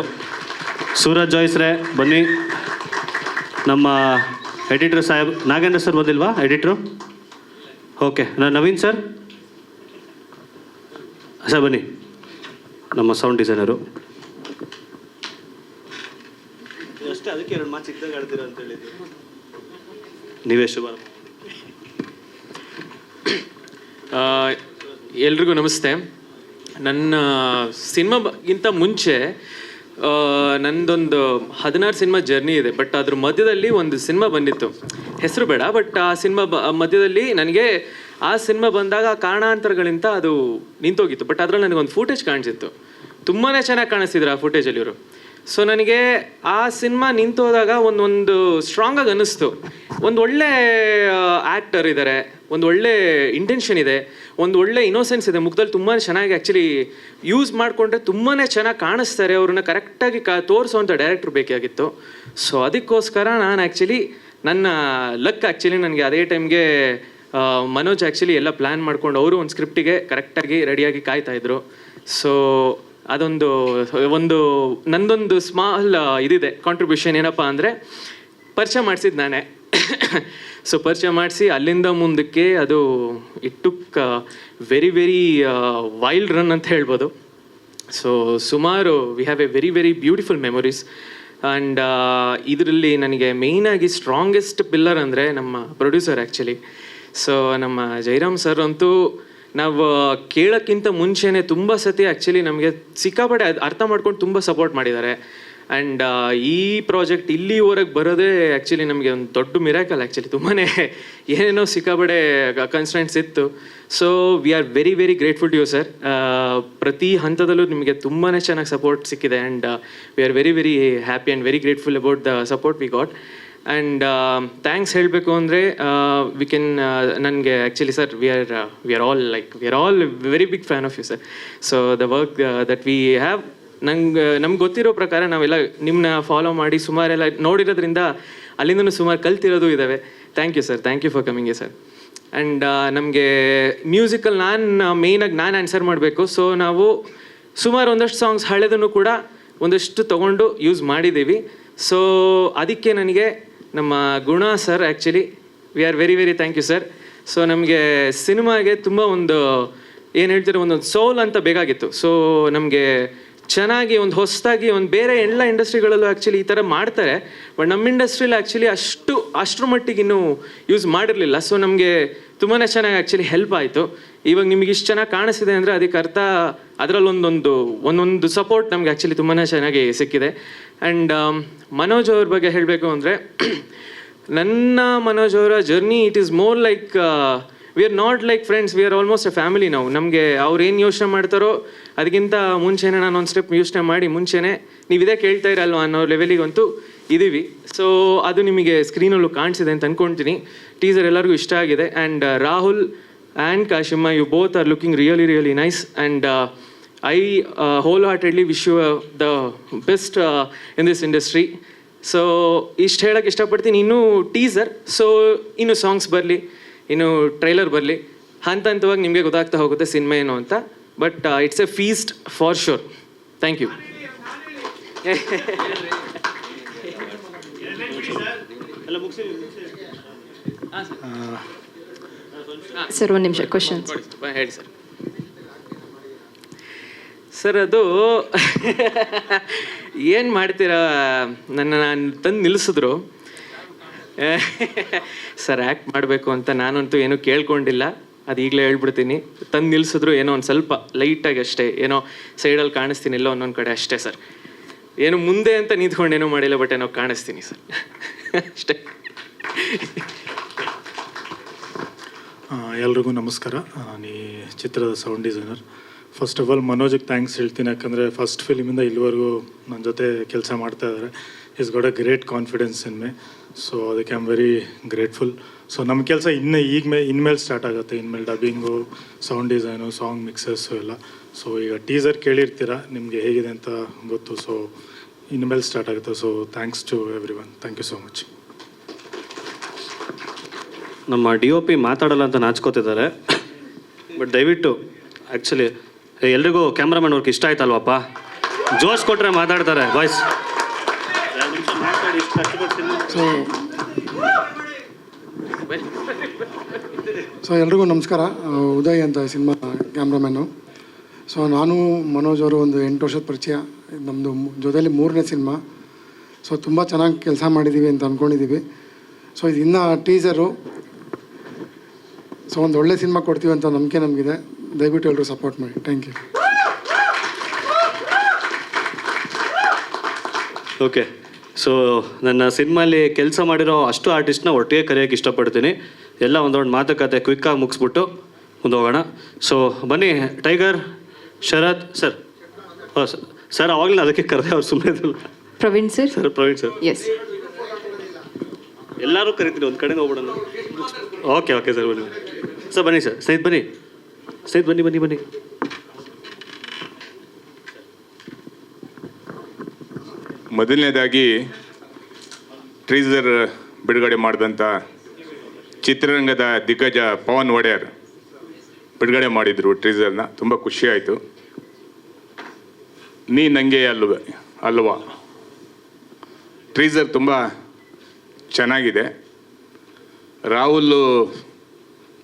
ಸೂರಜ್ ಜೋಯ್ಸ್ರೆ ಬನ್ನಿ. ನಮ್ಮ ಎಡಿಟ್ರ್ ಸಾಹೇಬ್ ನಾಗೇಂದ್ರ ಸರ್ ಬಂದಿಲ್ವಾ ಎಡಿಟ್ರು? ಓಕೆ, ನವೀನ್ ಸರ್ ಬನ್ನಿ. ನಮ್ಮ ಸೌಂಡ್ ಡಿಸೈನರು ಅಷ್ಟೇ, ಅದಕ್ಕೆ 2 ಮಾತು ಚಿಕ್ಕದಾಗ ಹೇಳ್ತೀರ ಅಂತ ಹೇಳಿದ್ರು. ನೀವೇ ಶುಭ. ಎಲ್ರಿಗೂ ನಮಸ್ತೆ. ನನ್ನ ಸಿನಿಮಾಗಿಂತ ಮುಂಚೆ ನಂದೊಂದು 16 ಸಿನಿಮಾ ಜರ್ನಿ ಇದೆ. ಬಟ್ ಅದ್ರ ಮಧ್ಯದಲ್ಲಿ ಒಂದು ಸಿನಿಮಾ ಬಂದಿತ್ತು, ಹೆಸರು ಬೇಡ, ಬಟ್ ಆ ಸಿನಿಮಾ ಮಧ್ಯದಲ್ಲಿ ನನಗೆ ಆ ಸಿನಿಮಾ ಬಂದಾಗ ಕಾರಣಾಂತರಗಳಿಂದ ಅದು ನಿಂತೋಗಿತ್ತು. ಬಟ್ ಅದರಲ್ಲಿ ನನಗೊಂದು ಫೂಟೇಜ್ ಕಾಣಿಸಿತ್ತು, ತುಂಬಾ ಚೆನ್ನಾಗಿ ಕಾಣಿಸ್ತಿದ್ರು ಆ ಫೂಟೇಜಲ್ಲಿ ಇವರು. ಸೊ ನನಗೆ ಆ ಸಿನಿಮಾ ನಿಂತೋದಾಗ ಒಂದು ಸ್ಟ್ರಾಂಗಾಗಿ ಅನ್ನಿಸ್ತು, ಒಂದು ಒಳ್ಳೆ ಆ್ಯಕ್ಟರ್ ಇದ್ದಾರೆ, ಒಂದು ಒಳ್ಳೆ ಇಂಟೆನ್ಷನ್ ಇದೆ, ಒಂದು ಒಳ್ಳೆ ಇನ್ನೋಸೆನ್ಸ್ ಇದೆ ಮುಖದಲ್ಲಿ, ತುಂಬಾ ಚೆನ್ನಾಗಿ ಆ್ಯಕ್ಚುಲಿ ಯೂಸ್ ಮಾಡಿಕೊಂಡ್ರೆ ತುಂಬಾ ಚೆನ್ನಾಗಿ ಕಾಣಿಸ್ತಾರೆ, ಅವ್ರನ್ನ ಕರೆಕ್ಟಾಗಿ ತೋರಿಸೋವಂಥ ಡೈರೆಕ್ಟ್ರ್ ಬೇಕಾಗಿತ್ತು. ಸೊ ಅದಕ್ಕೋಸ್ಕರ ನಾನು ಆ್ಯಕ್ಚುಲಿ ನನ್ನ ಲಕ್ ಆ್ಯಕ್ಚುಲಿ ನನಗೆ ಅದೇ ಟೈಮ್ಗೆ ಮನೋಜ್ ಆ್ಯಕ್ಚುಲಿ ಎಲ್ಲ ಪ್ಲ್ಯಾನ್ ಮಾಡ್ಕೊಂಡು ಅವರು ಒಂದು ಸ್ಕ್ರಿಪ್ಟಿಗೆ ಕರೆಕ್ಟಾಗಿ ರೆಡಿಯಾಗಿ ಕಾಯ್ತಾಯಿದ್ರು. ಸೊ ಒಂದು ನಂದೊಂದು ಸ್ಮಾಲ್ ಇದಿದೆ ಕಾಂಟ್ರಿಬ್ಯೂಷನ್, ಏನಪ್ಪ ಅಂದರೆ ಪರಿಚಯ ಮಾಡಿಸಿದ್ದು ನಾನೇ. ಸೊ ಪರಿಚಯ ಮಾಡಿಸಿ ಅಲ್ಲಿಂದ ಮುಂದಕ್ಕೆ ಅದು it took very wild run ಅಂತ ಹೇಳ್ಬೋದು. ಸೊ ಸುಮಾರು we have A very beautiful memories. And ಇದರಲ್ಲಿ ನನಗೆ ಮೇಯ್ನಾಗಿ ಸ್ಟ್ರಾಂಗೆಸ್ಟ್ ಪಿಲ್ಲರ್ ಅಂದರೆ ನಮ್ಮ ಪ್ರೊಡ್ಯೂಸರ್ ಆ್ಯಕ್ಚುಲಿ. ಸೊ ನಮ್ಮ ಜೈರಾಮ್ ಸರ್ ಅಂತೂ ನಾವು ಕೇಳೋಕ್ಕಿಂತ ಮುಂಚೆನೇ ತುಂಬ ಸತಿ ಆ್ಯಕ್ಚುಲಿ ನಮಗೆ ಸಿಕ್ಕಾಪಟ್ಟೆ ಅರ್ಥ ಮಾಡ್ಕೊಂಡು ತುಂಬ ಸಪೋರ್ಟ್ ಮಾಡಿದ್ದಾರೆ. ಆ್ಯಂಡ್ ಈ ಪ್ರಾಜೆಕ್ಟ್ ಇಲ್ಲಿವರೆಗೆ ಬರೋದೇ ಆ್ಯಕ್ಚುಲಿ ನಮಗೆ ಒಂದು ದೊಡ್ಡ ಮಿರಾಕಲ್ ಆ್ಯಕ್ಚುಲಿ. ತುಂಬಾ ಏನೇನೋ ಸಿಕ್ಕಾಪಟ್ಟೆ ಕನ್ಸ್ಟೆಂಟ್ಸ್ ಇತ್ತು. So we are very grateful to you sir. ಪ್ರತಿ ಹಂತದಲ್ಲೂ ನಿಮಗೆ ತುಂಬಾ ಚೆನ್ನಾಗಿ ಸಪೋರ್ಟ್ ಸಿಕ್ಕಿದೆ. And we are very happy and very grateful about the support we got. And thanks ಹೇಳಬೇಕು ಅಂದರೆ ವಿ ಕೆನ್ ನನಗೆ actually sir we are all very big fan of you sir. So the work that we have, ನಮ್ಗೆ ಗೊತ್ತಿರೋ ಪ್ರಕಾರ ನಾವೆಲ್ಲ ನಿಮ್ಮನ್ನ ಫಾಲೋ ಮಾಡಿ ಸುಮಾರೆಲ್ಲ ನೋಡಿರೋದ್ರಿಂದ ಅಲ್ಲಿಂದನೂ ಸುಮಾರು ಕಲ್ತಿರೋದು ಇದ್ದಾವೆ. Thank you sir, thank you for coming sir. And ನಮಗೆ ಮ್ಯೂಸಿಕಲ್ ಮೇಯ್ನಾಗಿ ನಾನು ಆನ್ಸರ್ ಮಾಡಬೇಕು. ಸೊ ನಾವು ಸುಮಾರು ಒಂದಷ್ಟು ಸಾಂಗ್ಸ್ ಹಳೆದನ್ನು ಕೂಡ ಒಂದಷ್ಟು ತೊಗೊಂಡು ಯೂಸ್ ಮಾಡಿದ್ದೀವಿ. ಸೊ ಅದಕ್ಕೆ ನನಗೆ ನಮ್ಮ Guna sir actually we are very thank you sir. So ನಮಗೆ ಸಿನಿಮಾಗೆ ತುಂಬ ಒಂದು ಏನು ಹೇಳ್ತೀರೋ ಒಂದೊಂದು ಸೋಲ್ ಅಂತ ಬೇಕಾಗಿತ್ತು. ಸೊ ನಮಗೆ ಚೆನ್ನಾಗಿ ಒಂದು ಹೊಸದಾಗಿ ಒಂದು ಬೇರೆ ಎಲ್ಲ ಇಂಡಸ್ಟ್ರಿಗಳಲ್ಲೂ ಆ್ಯಕ್ಚುಲಿ ಈ ಥರ ಮಾಡ್ತಾರೆ, ಬಟ್ ನಮ್ಮ ಇಂಡಸ್ಟ್ರಿಲಿ ಆ್ಯಕ್ಚುಲಿ ಅಷ್ಟರ ಮಟ್ಟಿಗೆ ಇನ್ನೂ ಯೂಸ್ ಮಾಡಿರಲಿಲ್ಲ. ಸೊ ನಮಗೆ ತುಂಬಾ ಚೆನ್ನಾಗಿ ಆ್ಯಕ್ಚುಲಿ ಹೆಲ್ಪ್ ಆಯಿತು. ಇವಾಗ ನಿಮಗೆ ಇಷ್ಟು ಚೆನ್ನಾಗಿ ಕಾಣಿಸ್ತಿದೆ ಅಂದರೆ ಅದಕ್ಕೆ ಅರ್ಥ ಅದರಲ್ಲಿ ಒಂದೊಂದು ಸಪೋರ್ಟ್ ನಮ್ಗೆ ಆ್ಯಕ್ಚುಲಿ ತುಂಬಾ ಚೆನ್ನಾಗಿ ಸಿಕ್ಕಿದೆ. ಆ್ಯಂಡ್ ಮನೋಜ್ ಅವ್ರ ಬಗ್ಗೆ ಹೇಳಬೇಕು ಅಂದರೆ ನನ್ನ ಮನೋಜ್ ಅವರ journey it is more like we are not like friends, we are almost A family. ನಾವು ನಮಗೆ ಅವ್ರು ಏನು ಯೋಚನೆ ಮಾಡ್ತಾರೋ ಅದಕ್ಕಿಂತ ಮುಂಚೆನೇ ನಾನು ಒಂದು ಸ್ಟೆಪ್ ಯೋಚನೆ ಮಾಡಿ ಮುಂಚೆನೇ ನೀವು ಇದೇ ಕೇಳ್ತಾ ಇರಲ್ವ ಅನ್ನೋ ಲೆವೆಲಿಗಂತೂ ಇದ್ದೀವಿ. ಸೊ ಅದು ನಿಮಗೆ ಸ್ಕ್ರೀನಲ್ಲೂ ಕಾಣಿಸಿದೆ ಅಂತ ಅಂದ್ಕೊಳ್ತೀನಿ. ಟೀಸರ್ ಎಲ್ಲರಿಗೂ ಇಷ್ಟ ಆಗಿದೆ. And Rahul and Kashima you both are looking really nice. And I wholeheartedly wish you the best in this industry. So ಇಷ್ಟು ಹೇಳೋಕ್ಕೆ ಇಷ್ಟಪಡ್ತೀನಿ. ಇನ್ನೂ ಟೀಸರ್, ಸೊ ಇನ್ನೂ ಸಾಂಗ್ಸ್ ಬರಲಿ, ಇನ್ನು ಟ್ರೈಲರ್ ಬರಲಿ, ಹಂತವಾಗಿ ನಿಮಗೆ ಗೊತ್ತಾಗ್ತಾ ಹೋಗುತ್ತೆ ಸಿನಿಮಾ ಏನು ಅಂತ. But it's a feast for sure. Thank you. Sir ಒಂದು ನಿಮಿಷ ಕ್ವಶನ್ ಹೇಳಿ ಸರ್. ಸರ್ ಅದು ಏನು ಮಾಡ್ತೀರಾ, ನಾನು ತಂದು ನಿಲ್ಲಿಸಿದ್ರು ಸರ್ ಆ್ಯಕ್ಟ್ ಮಾಡಬೇಕು ಅಂತ. ನಾನಂತೂ ಏನೂ ಕೇಳ್ಕೊಂಡಿಲ್ಲ, ಅದು ಈಗಲೇ ಹೇಳ್ಬಿಡ್ತೀನಿ. ತಂದು ನಿಲ್ಲಿಸಿದ್ರು ಏನೋ ಒಂದು ಸ್ವಲ್ಪ ಲೈಟಾಗಿ ಅಷ್ಟೇ, ಏನೋ ಸೈಡಲ್ಲಿ ಕಾಣಿಸ್ತೀನಿ ಎಲ್ಲೋ ಒಂದೊಂದು ಕಡೆ ಅಷ್ಟೇ ಸರ್. ಏನು ಮುಂದೆ ಅಂತ ನಿಂತ್ಕೊಂಡು ಏನೂ ಮಾಡಿಲ್ಲ, ಬಟ್ ಏನೋ ಕಾಣಿಸ್ತೀನಿ ಸರ್ ಅಷ್ಟೇ. ಎಲ್ರಿಗೂ ನಮಸ್ಕಾರ. ನಾನು ಈ ಚಿತ್ರದ sound designer. First of all ಮನೋಜಿಗೆ ಥ್ಯಾಂಕ್ಸ್ ಹೇಳ್ತೀನಿ, ಯಾಕಂದರೆ ಫಸ್ಟ್ ಫಿಲಿಮಿಂದ ಇಲ್ಲಿವರೆಗೂ ನನ್ನ ಜೊತೆ ಕೆಲಸ ಮಾಡ್ತಾ ಇದ್ದಾರೆ. Is got a great confidence in me. So ಅದಕ್ಕೆ I am very grateful. So ನಮ್ಮ ಕೆಲಸ ಇನ್ಮೇಲೆ ಸ್ಟಾರ್ಟ್ ಆಗುತ್ತೆ. ಇನ್ಮೇಲೆ dubbing, sound design, song mixes ಎಲ್ಲ. ಸೊ ಈಗ ಟೀಸರ್ ಕೇಳಿರ್ತೀರ, ನಿಮಗೆ ಹೇಗಿದೆ ಅಂತ ಗೊತ್ತು. ಸೊ ಇನ್ಮೇಲೆ ಸ್ಟಾರ್ಟ್ ಆಗುತ್ತೆ. So thanks to everyone. Thank you so much. ನಮ್ಮ DOP ಮಾತಾಡಲ್ಲ ಅಂತ ನಾಚ್ಕೋತಿದ್ದಾರೆ, ಬಟ್ ದಯವಿಟ್ಟು ಆ್ಯಕ್ಚುಲಿ ಎಲ್ರಿಗೂ ಕ್ಯಾಮ್ರಾಮನ್ ವರ್ಕ್ ಇಷ್ಟ ಆಯ್ತಲ್ವಪ್ಪ? ಜೋಶ್ ಕೊಟ್ಟರೆ ಮಾತಾಡ್ತಾರೆ ವಾಯ್ಸ್. ಸೊ ಎಲ್ರಿಗೂ ನಮಸ್ಕಾರ. ಉದಯ್ ಅಂತ ಸಿನಿಮಾ ಕ್ಯಾಮ್ರಾಮ್ಯಾನು. ಸೊ ನಾನು ಮನೋಜ್ ಅವರು ಒಂದು 8 ವರ್ಷದ ಪರಿಚಯ. ನಮ್ಮದು ಜೊತೆಯಲ್ಲಿ 3ನೇ ಸಿನಿಮಾ. ಸೊ ತುಂಬ ಚೆನ್ನಾಗಿ ಕೆಲಸ ಮಾಡಿದ್ದೀವಿ ಅಂತ ಅಂದ್ಕೊಂಡಿದ್ದೀವಿ. ಸೊ ಇದು ಇನ್ನೂ ಟೀಸರು. ಸೊ ಒಂದು ಒಳ್ಳೆ ಸಿನಿಮಾ ಕೊಡ್ತೀವಿ ಅಂತ ನಂಬಿಕೆ ನಮಗಿದೆ. ದಯವಿಟ್ಟು ಎಲ್ಲರೂ ಸಪೋರ್ಟ್ ಮಾಡಿ. Thank you. ಓಕೆ, ಸೊ ನನ್ನ ಸಿನಿಮಾಲಿ ಕೆಲಸ ಮಾಡಿರೋ ಅಷ್ಟು ಆರ್ಟಿಸ್ಟ್ನ ಒಟ್ಟಿಗೆ ಕರೆಯೋಕ್ಕೆ ಇಷ್ಟಪಡ್ತೀನಿ. ಎಲ್ಲ ಒಂದೊಂದು ಮಾತುಕತೆ ಕ್ವಿಕ್ಕಾಗಿ ಮುಗಿಸ್ಬಿಟ್ಟು ಮುಂದೆ ಹೋಗೋಣ. ಸೊ ಬನ್ನಿ, ಟೈಗರ್, ಶರತ್ ಸರ್. ಹಾಂ ಸರ್, ಅವಾಗಲೇ ಅದಕ್ಕೆ ಕರೆದೆ, ಅವ್ರು ಸುಮ್ಮನೆ. Praveen sir. Sir, Praveen sir. Yes, ಎಲ್ಲರೂ ಕರಿತೀನಿ, ಒಂದು ಕಡೆಗೆ ಹೋಗ್ಬಿಡೋಣ. ಓಕೆ ಓಕೆ ಸರ್, ಬನ್ನಿ ಸರ್. ಬನ್ನಿ ಸರ್, ಸ್ನೇಹಿತ ಬನ್ನಿ, ಸ್ನೇಹಿತ ಬನ್ನಿ ಬನ್ನಿ ಬನ್ನಿ. ಮೊದಲನೇದಾಗಿ ಟ್ರೀಸರ್ ಬಿಡುಗಡೆ ಮಾಡಿದಂಥ ಚಿತ್ರರಂಗದ ದಿಗ್ಗಜ ಪವನ್ ಒಡೆಯರ್ ಬಿಡುಗಡೆ ಮಾಡಿದರು ಟ್ರೀಸರ್ನ. ತುಂಬ ಖುಷಿಯಾಯಿತು. ನೀ ನನಗೆ ಅಲ್ವಾ ಟ್ರೀಸರ್ ತುಂಬ ಚೆನ್ನಾಗಿದೆ. ರಾಹುಲ್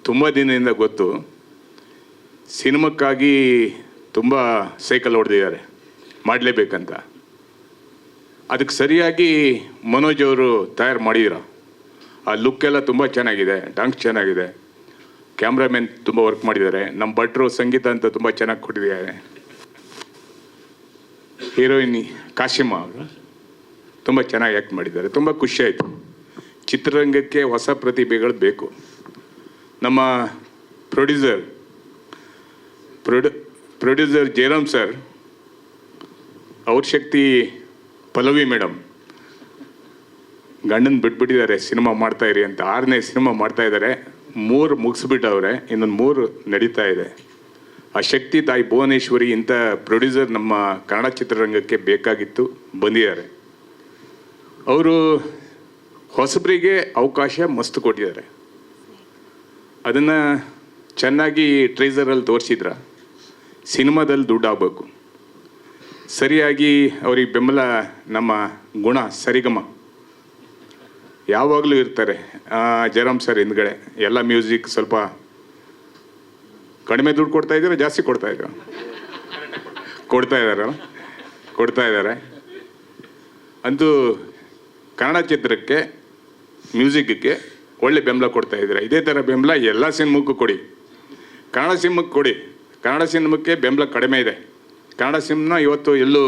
ತುಂಬ ದಿನದಿಂದ ಗೊತ್ತು, ಸಿನಿಮಕ್ಕಾಗಿ ತುಂಬ ಸೈಕಲ್ ಹೊಡೆದಿದ್ದಾರೆ, ಮಾಡಲೇಬೇಕಂತ. ಅದಕ್ಕೆ ಸರಿಯಾಗಿ ಮನೋಜ್ ಅವರು ತಯಾರು ಮಾಡಿದ್ರು. ಆ ಲುಕ್ ಎಲ್ಲ ತುಂಬ ಚೆನ್ನಾಗಿದೆ, ಡಾನ್ಸ್ ಚೆನ್ನಾಗಿದೆ, ಕ್ಯಾಮ್ರಾಮನ್ ತುಂಬ ವರ್ಕ್ ಮಾಡಿದ್ದಾರೆ. ನಮ್ಮ ಭಟ್ರು ಸಂಗೀತ ಅಂತ ತುಂಬ ಚೆನ್ನಾಗಿ ಕೊಟ್ಟಿದ್ದಾರೆ. ಹೀರೋಯಿನ್ ಕಾಶಿಮಾ ಅವರು ತುಂಬ ಚೆನ್ನಾಗಿ ಆ್ಯಕ್ಟ್ ಮಾಡಿದ್ದಾರೆ. ತುಂಬ ಖುಷಿಯಾಯಿತು. ಚಿತ್ರರಂಗಕ್ಕೆ ಹೊಸ ಪ್ರತಿಭೆಗಳು ಬೇಕು. ನಮ್ಮ ಪ್ರೊಡ್ಯೂಸರ್ ಜಯರಾಮ್ ಸರ್, ಅವ್ರ ಶಕ್ತಿ ಪಲ್ಲವಿ ಮೇಡಮ್ ಗಂಡನ ಬಿಟ್ಬಿಟ್ಟಿದ್ದಾರೆ, ಸಿನಿಮಾ ಮಾಡ್ತಾಯಿರಿ ಅಂತ. 6ನೇ ಸಿನಿಮಾ ಮಾಡ್ತಾಯಿದ್ದಾರೆ, 3 ಮುಗಿಸ್ಬಿಟ್ಟವ್ರೆ, ಇನ್ನೊಂದು 3 ನಡೀತಾ ಇದೆ. ಆ ಶಕ್ತಿ ತಾಯಿ ಭುವನೇಶ್ವರಿ ಇಂಥ ಪ್ರೊಡ್ಯೂಸರ್ ನಮ್ಮ ಕನ್ನಡ ಚಿತ್ರರಂಗಕ್ಕೆ ಬೇಕಾಗಿತ್ತು, ಬಂದಿದ್ದಾರೆ. ಅವರು ಹೊಸಬರಿಗೆ ಅವಕಾಶ ಮಸ್ತ್ ಕೊಟ್ಟಿದ್ದಾರೆ. ಅದನ್ನು ಚೆನ್ನಾಗಿ ಟ್ರೇಸರಲ್ಲಿ ತೋರಿಸಿದ್ರ. ಸಿನಿಮಾದಲ್ಲಿ ದುಡ್ಡು ಆಗಬೇಕು, ಸರಿಯಾಗಿ ಅವ್ರಿಗೆ ಬೆಂಬಲ ನಮ್ಮ ಗುಣ ಸರಿಗಮ ಯಾವಾಗಲೂ ಇರ್ತಾರೆ. ಜಯರಾಮ್ ಸರ್ ಹಿಂದ್ಗಡೆ ಎಲ್ಲ ಮ್ಯೂಸಿಕ್ ಸ್ವಲ್ಪ ಕಡಿಮೆ ದುಡ್ಡು ಕೊಡ್ತಾ ಇದ್ದಾರೆ, ಜಾಸ್ತಿ ಕೊಡ್ತಾ ಇದ್ದಾರೆ. ಅಂತೂ ಕನ್ನಡ ಚಿತ್ರಕ್ಕೆ ಮ್ಯೂಸಿಕ್ಗೆ ಒಳ್ಳೆ ಬೆಂಬಲ ಕೊಡ್ತಾ ಇದ್ದಾರೆ. ಇದೇ ಥರ ಬೆಂಬಲ ಎಲ್ಲ ಸಿನಿಮಕ್ಕೂ ಕೊಡಿ, ಕನ್ನಡ ಸಿನಿಮಕ್ಕೆ ಕೊಡಿ. ಕನ್ನಡ ಸಿನಿಮಕ್ಕೆ ಬೆಂಬಲ ಕಡಿಮೆ ಇದೆ. ಕನ್ನಡ ಸಿನಿಮಾ ಇವತ್ತು ಎಲ್ಲೂ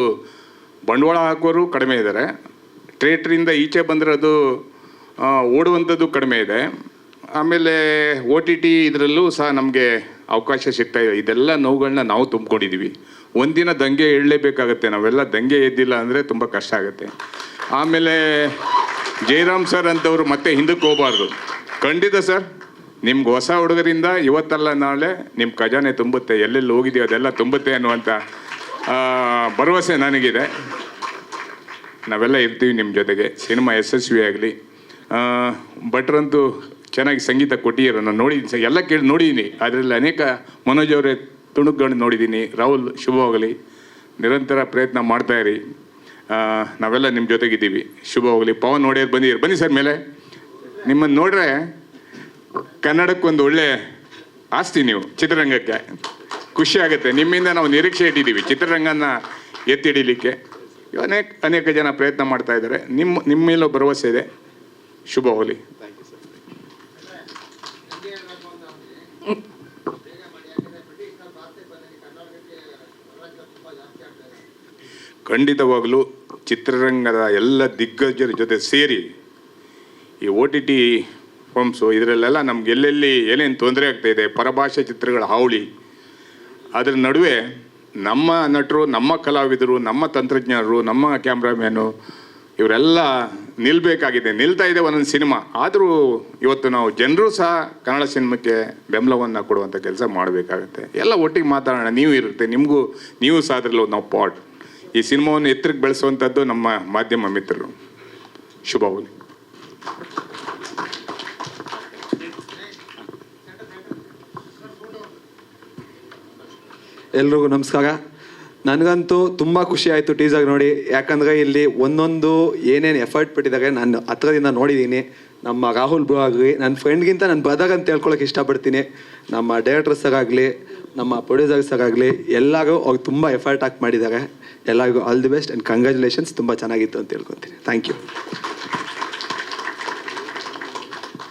ಬಂಡವಾಳ ಹಾಕೋರು ಕಡಿಮೆ ಇದ್ದಾರೆ. ಥಿಯೇಟ್ರಿಂದ ಈಚೆ ಬಂದಿರೋದು ಓಡುವಂಥದ್ದು ಕಡಿಮೆ ಇದೆ. ಆಮೇಲೆ OTT ಇದರಲ್ಲೂ ಸಹ ನಮಗೆ ಅವಕಾಶ ಸಿಗ್ತಾಯಿದೆ. ಇದೆಲ್ಲ ನೋವುಗಳನ್ನ ನಾವು ತುಂಬ್ಕೊಂಡಿದ್ದೀವಿ. ಒಂದಿನ ದಂಗೆ ಎಳ್ಳಲೇಬೇಕಾಗತ್ತೆ. ನಾವೆಲ್ಲ ದಂಗೆ ಎದ್ದಿಲ್ಲ ಅಂದರೆ ತುಂಬ ಕಷ್ಟ ಆಗುತ್ತೆ. ಆಮೇಲೆ ಜಯರಾಮ್ ಸರ್ ಅಂತವರು ಮತ್ತೆ ಹಿಂದಕ್ಕೆ ಹೋಗಬಾರ್ದು. ಖಂಡಿತ ಸರ್, ನಿಮ್ಗೆ ಹೊಸ ಹುಡುಗರಿಂದ ಇವತ್ತಲ್ಲ ನಾಳೆ ನಿಮ್ಮ ಖಜಾನೆ ತುಂಬುತ್ತೆ, ಎಲ್ಲೆಲ್ಲಿ ಹೋಗಿದೆಯೋ ಅದೆಲ್ಲ ತುಂಬುತ್ತೆ ಅನ್ನುವಂಥ ಭರವಸೆ ನನಗಿದೆ. ನಾವೆಲ್ಲ ಇರ್ತೀವಿ ನಿಮ್ಮ ಜೊತೆಗೆ. ಸಿನಿಮಾ ಯಶಸ್ವಿಯಾಗಲಿ. ಭಟ್ರಂತೂ ಚೆನ್ನಾಗಿ ಸಂಗೀತ ಕೊಟ್ಟಿರೋ, ನಾನು ನೋಡಿದ್ದೀನಿ, ಎಲ್ಲ ಕೇಳಿ ನೋಡಿದ್ದೀನಿ. ಅದರಲ್ಲಿ ಅನೇಕ ಮನೋಜ್ ಅವರೇ ತುಣುಕುಗಳನ್ನು ನೋಡಿದ್ದೀನಿ. ರಾಹುಲ್, ಶುಭವಾಗಲಿ, ನಿರಂತರ ಪ್ರಯತ್ನ ಮಾಡ್ತಾಯಿರಿ. ನಾವೆಲ್ಲ ನಿಮ್ಮ ಜೊತೆಗಿದ್ದೀವಿ. ಶುಭವಾಗಲಿ. ಪವನ್ ಒಡೆಯರ್ ಬಂದಿದ್ದೀರಿ, ಬನ್ನಿ ಸರ್ ಮೇಲೆ. ನಿಮ್ಮನ್ನು ನೋಡ್ರೆ ಕನ್ನಡಕ್ಕೊಂದು ಒಳ್ಳೆ ಆಸ್ತಿ ನೀವು, ಚಿತ್ರರಂಗಕ್ಕೆ ಖುಷಿ ಆಗುತ್ತೆ. ನಿಮ್ಮಿಂದ ನಾವು ನಿರೀಕ್ಷೆ ಇಟ್ಟಿದ್ದೀವಿ ಚಿತ್ರರಂಗನ ಎತ್ತಿ ಹಿಡಿಲಿಕ್ಕೆ. ಅನೇಕ ಜನ ಪ್ರಯತ್ನ ಮಾಡ್ತಾ ಇದ್ದಾರೆ. ನಿಮ್ಮ ಮೇಲೂ ಭರವಸೆ ಇದೆ. ಶುಭವಾಗಲಿ. ಖಂಡಿತವಾಗಲೂ ಚಿತ್ರರಂಗದ ಎಲ್ಲ ದಿಗ್ಗಜರ ಜೊತೆ ಸೇರಿ ಈ OTT ಫಾರ್ಮ್ಸು ಇದರಲ್ಲೆಲ್ಲ ನಮ್ಗೆ ಎಲ್ಲೆಲ್ಲಿ ಏನೇನು ತೊಂದರೆ ಆಗ್ತಾಯಿದೆ, ಪರಭಾಷೆ ಚಿತ್ರಗಳ ಹಾವಳಿ, ಅದರ ನಡುವೆ ನಮ್ಮ ನಟರು, ನಮ್ಮ ಕಲಾವಿದರು, ನಮ್ಮ ತಂತ್ರಜ್ಞರು, ನಮ್ಮ ಕ್ಯಾಮ್ರಾಮ್ಯಾನು ಇವರೆಲ್ಲ ನಿಲ್ಲಬೇಕಾಗಿದೆ. ನಿಲ್ತಾ ಇದೆ ಒಂದೊಂದು ಸಿನಿಮಾ. ಆದರೂ ಇವತ್ತು ನಾವು ಜನರು ಸಹ ಕನ್ನಡ ಸಿನಿಮಾಕ್ಕೆ ಬೆಂಬಲವನ್ನು ಕೊಡುವಂಥ ಕೆಲಸ ಮಾಡಬೇಕಾಗತ್ತೆ. ಎಲ್ಲ ಒಟ್ಟಿಗೆ ಮಾತಾಡೋಣ. ನೀವು ಇರುತ್ತೆ, ನೀವು ಸಹ ಅದರಲ್ಲಿ ನಾವು ಪಾರ್ಟ್. ಈ ಸಿನಿಮಾವನ್ನು ಎತ್ತರಕ್ಕೆ ಬೆಳೆಸುವಂಥದ್ದು ನಮ್ಮ ಮಾಧ್ಯಮ ಮಿತ್ರರು. ಶುಭವಾಗಲಿ. ಎಲ್ರಿಗೂ ನಮಸ್ಕಾರ. ನನಗಂತೂ ತುಂಬ ಖುಷಿ ಆಯಿತು ಟೀಸರ್ ನೋಡಿ. ಯಾಕಂದರೆ ಇಲ್ಲಿ ಒಂದೊಂದು ಏನೇನು ಎಫರ್ಟ್ ಪಟ್ಟಿದ್ದಾರೆ ನಾನು ಹತ್ರದಿಂದ ನೋಡಿದ್ದೀನಿ. ನಮ್ಮ ರಾಹುಲ್ ಬ್ರೋ ಆಗಲಿ, ನನ್ನ ಫ್ರೆಂಡ್ಗಿಂತ ನನ್ನ ಬ್ರದರ್ ಅಂತ ಹೇಳ್ಕೊಳಕ್ಕೆ ಇಷ್ಟಪಡ್ತೀನಿ. ನಮ್ಮ ಡೈರೆಕ್ಟರ್ ಸರ್ ಆಗಲಿ, ನಮ್ಮ ಪ್ರೊಡ್ಯೂಸರ್ ಸರ್ ಆಗಲಿ, ಎಲ್ಲರೂ ಅವ್ರು ತುಂಬ ಎಫರ್ಟ್ ಹಾಕಿ ಮಾಡಿದ್ದಾರೆ. ಎಲ್ಲರಿಗೂ all the best and congratulations. ತುಂಬ ಚೆನ್ನಾಗಿತ್ತು ಅಂತ ಹೇಳ್ಕೊತೀನಿ. Thank you.